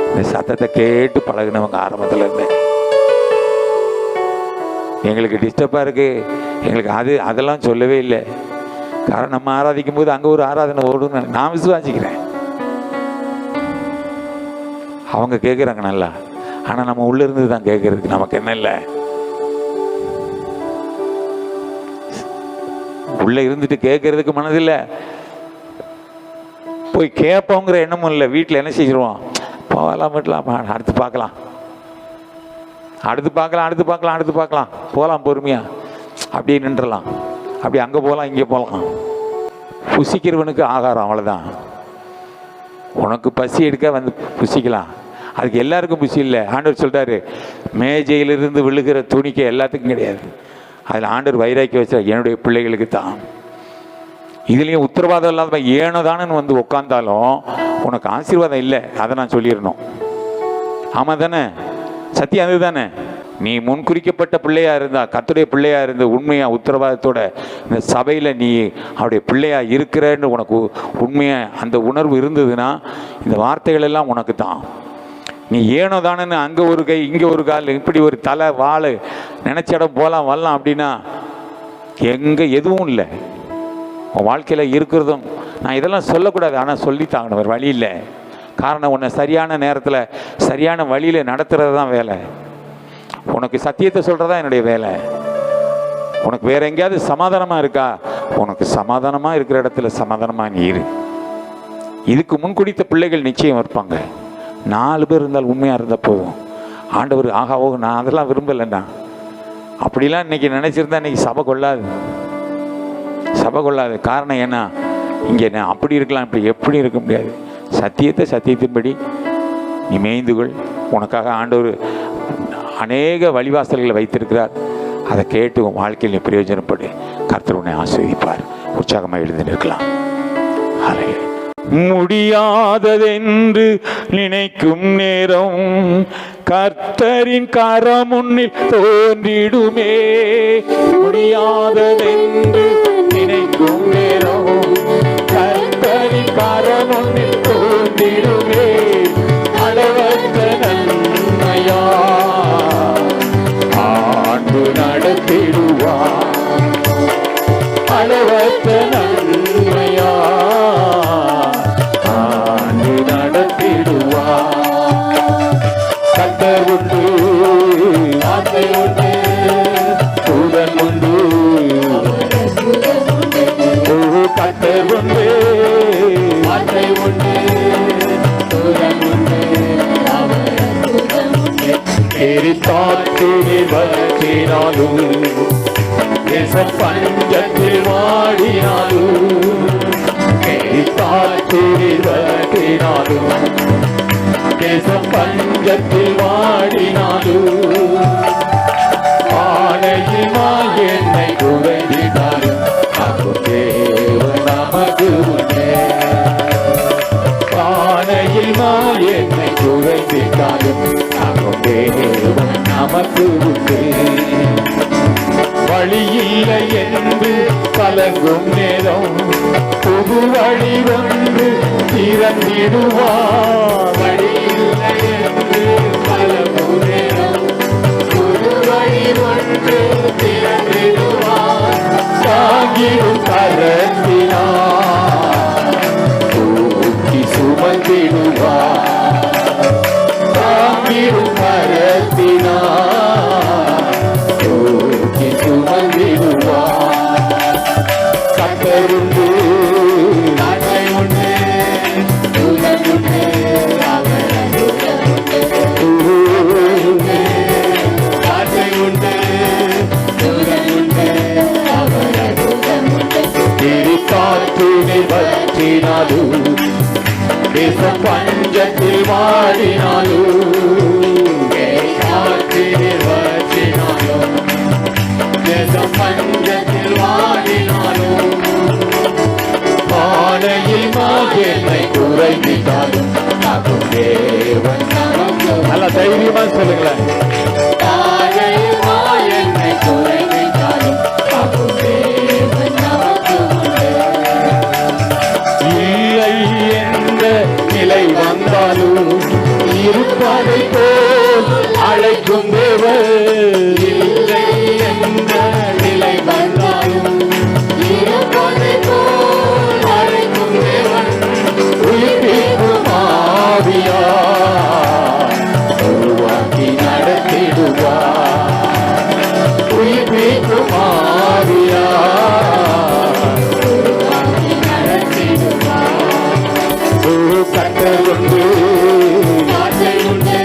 இந்த சத்தத்தை கேட்டு பழகினவங்க ஆரம்பத்தில் இருந்து. எங்களுக்கு டிஸ்டர்பாக இருக்குது, எங்களுக்கு அதெல்லாம் சொல்லவே இல்லை. காரணம் நம்ம ஆராதிக்கும் போது அங்கே ஒரு ஆராதனை ஓடுன்னு நான் விசுவாசிக்கிறேன். அவங்க கேட்குறாங்க நல்லா, ஆனால் நம்ம உள்ள இருந்து தான் கேட்கறதுக்கு நமக்கு என்ன இல்லை. உள்ள இருந்துட்டு கேட்கறதுக்கு மனதில்லை, போய் கேட்போங்கிற எண்ணமும் இல்லை. வீட்டில் என்ன செஞ்சிருவோம்? போகலாம், விட்டலாம், அடுத்து பார்க்கலாம், அடுத்து பார்க்கலாம், அடுத்து பார்க்கலாம், அடுத்து பார்க்கலாம், போகலாம் பொறுமையா, அப்படியே நின்றுலாம், அப்படி அங்கே போகலாம், இங்கே போகலாம். புசிக்கிறவனுக்கு ஆகாரம் அவ்வளோதான். உனக்கு பசி எடுக்க வந்து புசிக்கலாம், அதுக்கு எல்லாருக்கும் புசி இல்லை. ஆண்டவர் சொல்லிட்டாரு, மேஜையிலிருந்து விழுகிற துணிக்க எல்லாத்துக்கும் கிடையாது. அதில் ஆண்டவர் வைராக்கி வச்சா என்னுடைய பிள்ளைகளுக்கு தான். இதுலேயும் உத்தரவாதம் இல்லாத ஏனோ தானேன்னு வந்து உட்காந்தாலும் உனக்கு ஆசீர்வாதம் இல்லை, அதை நான் சொல்லிடணும். ஆமாம் தானே? சத்தியம் அது தானே? நீ முன்குறிக்கப்பட்ட பிள்ளையா இருந்தா, கர்த்தருடைய பிள்ளையா இருந்து உண்மையா உத்தரவாதத்தோட இந்த சபையில் நீ அவருடைய பிள்ளையா இருக்கிறன்னு உனக்கு உண்மையா அந்த உணர்வு இருந்ததுன்னா இந்த வார்த்தைகள் எல்லாம் உனக்கு தான். நீ ஏனோ தானேன்னு அங்கே ஒரு கை இங்கே ஒரு கால் இப்படி ஒரு தலை வாள் நினச்ச இடம் போகலாம் வரலாம் அப்படின்னா எங்கே எதுவும் இல்லை. உன் வாழ்க்கையில் இருக்கிறதும் நான் இதெல்லாம் சொல்லக்கூடாது, ஆனால் சொல்லித்தாங்கணும், ஒரு வழி இல்லை. காரணம், உன்னை சரியான நேரத்தில் சரியான வழியில் நடத்துறது தான் வேலை. உனக்கு சத்தியத்தை சொல்கிறதா என்னுடைய வேலை. உனக்கு வேற எங்கேயாவது சமாதானமாக இருக்கா? உனக்கு சமாதானமாக இருக்கிற இடத்துல சமாதானமாக நீ இரு. இதுக்கு முன்குடித்த பிள்ளைகள் நிச்சயம் இருப்பாங்க. 4 பேர் இருந்தால் உண்மையாக இருந்தால் போதும். ஆண்டவர் ஆகா ஓ நான் அதெல்லாம் விரும்பலைண்ணா அப்படிலாம் இன்னைக்கு நினச்சிருந்தா இன்னைக்கு சபை கொள்ளாது, சபை கொள்ளாது. காரணம் ஏன்னா இங்கே நான் அப்படி இருக்கலாம், இப்படி எப்படி இருக்க முடியாது. சத்தியத்தின்படி நீ மேய்ந்துகொள். உனக்காக ஆண்டவர் அநேக வழிவாசல்களை வைத்திருக்கிறார். அதை கேட்டு உன் வாழ்க்கையில் நீ பிரயோஜனப்படு. கர்த்தர் உன்னை ஆசீர்வதிப்பார். உற்சாகமாக எழுதி நிற்கலாம். முடியாததென்று நினைக்கும் நேரம் கர்த்தரின் கரம் முன்னில் தோன்றிடுமே. முடியாததென்று நினைக்கும் நேரம் கர்த்தரின் கரம் முன்னில் தோன்றிடுமே. அளவற்ற நன்மையா ஆண்டு நடத்திடுவார். அளவற்ற நன்மையா ஆண்டு நடத்திடுவார். கர்த்தர் உண்டு, வார்த்தை உண்டு, தூதன் உண்டு. கர்த்தர் உண்டு, வார்த்தை உண்டு, எரித்தாற்றினில் வற்றினாலும் தேசம் பஞ்சத்தில் வாடினாலும் எரித்தாற்றினில் வற்றினாலும் தேசம் பஞ்சத்தில் வாடினாலும் ஆணையினால் என்னை குறைந்தாலும் அங்கும் தேவன் நமக்கு உண்டே. ஆணையினால் என்னை குறைந்தாலும் அங்கும் தேவன் நமக்கு உண்டே. வழி இல்லை என்று கலங்கும் நேரம் புது வழி ஒன்று திறந்திடுவார். வழி இல்லை என்று கலங்கும் நேரம் புது வழி ஒன்று திறந்திடுவார். தாங்கிடும் கரத்தினார் தூக்கி சுமந்திடுவார். தாங்கிடும் கரத்தினார் தூக்கி சுமந்திடுவார். கத்தருண்டு நாட்டை உண்டு தூதன் உண்டு நாட்டை உண்டு தூதன் உண்டு காற்றினை பற்றினாலும் தேசம் பஞ்சத்தில் வாடினாலும் காற்றினை பற்றினாலும் தேசம் பஞ்சத்தில் வாடினாலும் ஆணையில் என்னை குறைந்தாலும் நாக்கும் தேவன் நல்லா தைரியமா சொல்லுங்களேன். என்னை குறைந்தாலும் நாக்கும் தேவன் இல்லை என்ற நிலை வந்தாலும் இருப்பதை போல் அழைக்கும் தேவன். இல்லை என்ற நிலை வந்தாலும் இருப்பதை போல் அழைக்கும் தேவன். உயிர்ப்பிக்கும் ஆவியார் உருவாக்கி நடத்திடுவார். உயிர்ப்பிக்கும் ஆவியார் உருவாக்கி நடத்திடுவார். கட்டல் உண்டு நாட்டை உண்டு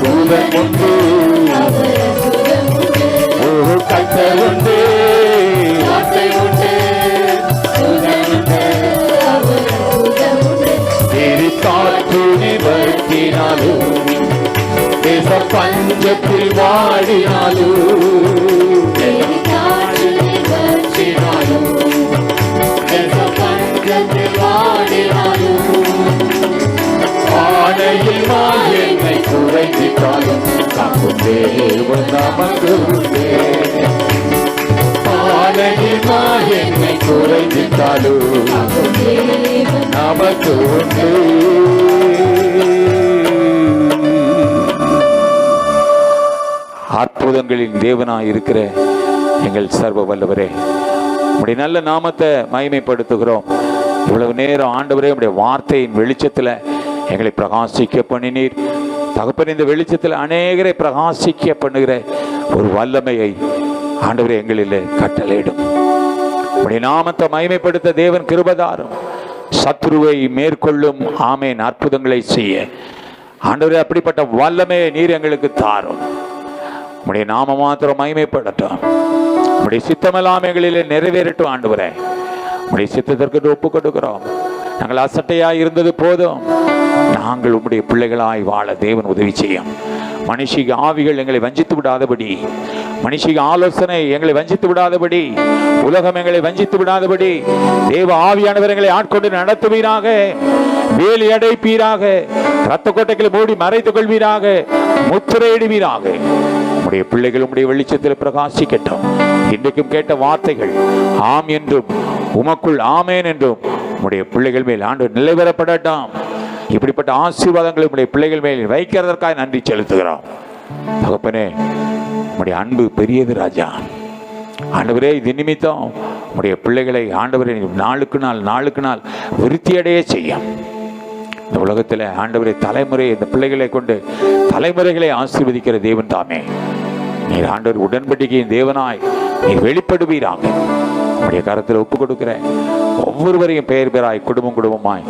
தூதன் உண்டு கட்டல் உண்டு நாட்டை உண்டு தூதன் உண்டு எரித்தாற்றினை வற்றினாலும் தேச பஞ்சத்தில் வாடினாலும் எரித்தாற்றினை வற்றினாலும் தேச பஞ்சத்தில் வாடினாலும் ஆணையில் என்னை குறைந்தாலும் காக்கும் தேவன் நமக்கு உண்டே. ஆணையில் என்னை குறைந்தாலும் நமக்கு உண்டு. அற்புதங்களின் தேவனாய் இருக்கிற எங்கள் சர்வ வல்லவரே, உம்முடைய நல்ல நாமத்தை மகிமைப்படுத்துகிறோம். இவ்வளவு நேரம் ஆண்டவரே உம்முடைய வார்த்தையின் வெளிச்சத்தில் எங்களை பிரகாசிக்க பண்ணினீர் தகப்பன். இந்த வெளிச்சத்தில் அநேகரை பிரகாசிக்க பண்ணுகிற ஒரு வல்லமையை ஆண்டவரே எங்களிலே கட்டளையிடும். உம்முடைய நாமத்தை மகிமைப்படுத்த தேவன் கிருபைதாரும். சத்ருவை மேற்கொள்ளும் ஆமேன் அற்புதங்களை செய்ய ஆண்டவரே அப்படிப்பட்ட வல்லமையை நீர் எங்களுக்கு தாரும். உம்முடைய நாம மாத்திரம் மகிமைப்படட்டும். உம்முடைய சித்தமெல்லாம் எங்களிலே நிறைவேறட்டும். ஆண்டவரே உம்முடைய சித்தத்திற்கு ஒப்பு கொடுக்கிறோம். நாங்கள் அசட்டையாய் இருந்தது போதும். நாங்கள் உம்முடைய பிள்ளைகளாய் வாழ தேவன் உதவி செய்யும். மனுஷிக ஆவிகள் எங்களை வஞ்சித்து விடாதபடி, மனுஷிக ஆலோசனை எங்களை வஞ்சித்து விடாதபடி, உலகம் எங்களை வஞ்சித்து விடாதபடி தேவ ஆவியானவர் எங்களை ஆட்கொண்டு நடத்துவீராக. வேலி அடைப்பீராக. இரத்த கோட்டைகளை மூடி மறைத்துக் கொள்வீராக. முத்திரையிடுவீராக. உம்முடைய பிள்ளைகள் உம்முடைய வெளிச்சத்தில் பிரகாசிக்கட்டும். இன்றைக்கும் கேட்ட வார்த்தைகள் ஆம் என்றும் உமக்குள் ஆமேன் என்றும் உம்முடைய பிள்ளைகள் மேல் ஆண்டு நிலைவரப்படட்டும். இப்படிப்பட்ட ஆசீர்வாதங்களை உம்முடைய பிள்ளைகள் மேல் வைக்கிறதற்காக நன்றி செலுத்துகிறோம். தகப்பனே உம்முடைய அன்பு பெரியது ராஜா. ஆண்டவரே இது நிமித்தம் உம்முடைய பிள்ளைகளை ஆண்டவரை நாளுக்கு நாள் விருத்தியடைய செய்யும். இந்த உலகத்தில் ஆண்டவரை தலைமுறை இந்த பிள்ளைகளை கொண்டு தலைமுறைகளை ஆசீர்வதிக்கிற தேவன் தாமே. நீர் ஆண்டவர் உடன்படிக்கையின் தேவனாய் நீர் வெளிப்படுவீராக. உடைய கரத்தில் ஒப்பு கொடுக்கிறேன். ஒவ்வொருவரையும் பெயர் பெயராய் குடும்பம் குடும்பமாய்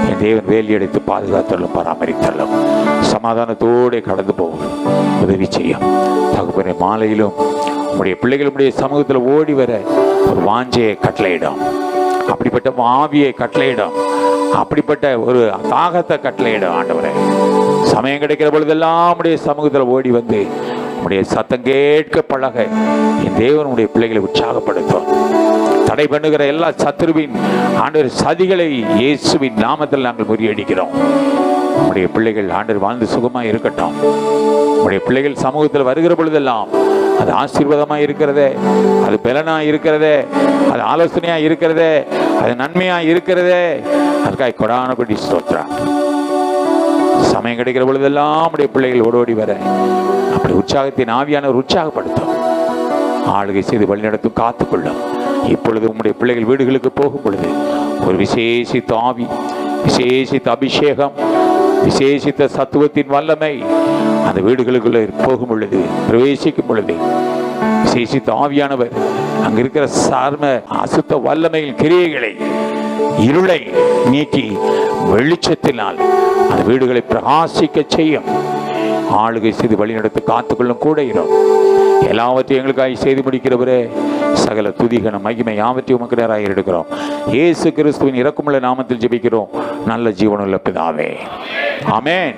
என் தேவன் வேலி அடைத்து பாதுகாத்தள்ளும் பராமரித்தள்ளும் சமாதானத்தோடு கடந்து போகும் உதவி செய்யும் தகப்பனே. மாலையிலும் உடைய பிள்ளைகளுடைய சமூகத்தில் ஓடி வர ஒரு வாஞ்சையை கட்டளையிடும், அப்படிப்பட்ட ஆவியை கட்டளையிடும், அப்படிப்பட்ட ஒரு தாகத்தை கட்டளையிடும் ஆண்டவரே. சமயம் கிடைக்கிற பொழுதெல்லாம் உடைய சமூகத்தில் ஓடி வந்து உடைய சத்தம் கேட்க பழக என் தேவன் உடைய பிள்ளைகளை உற்சாகப்படுத்தும். தடை பண்ணுகிற எல்லா சத்துருவின் ஆண்டவர் சதிகளை இயேசுவின் நாமத்தில் நாங்கள் முறியடிக்கிறோம். உடைய பிள்ளைகள் ஆண்டவர் வாழ்ந்து சுகமாக இருக்கட்டும். உடைய பிள்ளைகள் சமூகத்தில் வருகிற பொழுதெல்லாம் அது ஆசீர்வாதமாக இருக்கிறதே, அது பலனாக இருக்கிறதே, அது ஆலோசனையாக இருக்கிறதே, அது நன்மையாக இருக்கிறதே, அதுக்காக கொடானபடி ஸ்தோத்திரம். சமயம் கிடைக்கிற பொழுதெல்லாம் உடைய பிள்ளைகள் ஓடோடி வர அப்படி உற்சாகத்தின் ஆவியானவர் உற்சாகப்படுத்தும், ஆளுகை செய்து வழிநடத்தும், காத்துக்கொள்ளும். இப்பொழுது உங்களுடைய பிள்ளைகள் வீடுகளுக்கு போகும் பொழுது ஒரு விசேஷித்த ஆவி, விசேஷித்த அபிஷேகம், விசேஷித்த சத்துவத்தின் வல்லமை அந்த வீடுகளுக்குள்ளே போகும் பொழுது, பிரவேசிக்கும் பொழுது விசேஷித்த ஆவியானவர் அங்க இருக்கிற சார்ம அசுத்த வல்லமையின் கிரியைகளை, இருளை நீக்கி வெளிச்சத்தினால் அந்த வீடுகளை பிரகாசிக்க செய்யும். ஆளுகை செய்து வழிநடத்து காத்துக்கொள்ளும் கூட இரும். எல்லாவற்றையும் எங்களுக்காக செய்து முடிக்கிறவரே, சகல துதிகன மகிமை யாவற்றையும் உமக்கு நேராக எடுக்கிறோம். இயேசு கிறிஸ்துவின் இரக்கமுள்ள நாமத்தில் ஜெபிக்கிறோம் நல்ல ஜீவனுள்ள பிதாவே, ஆமென்.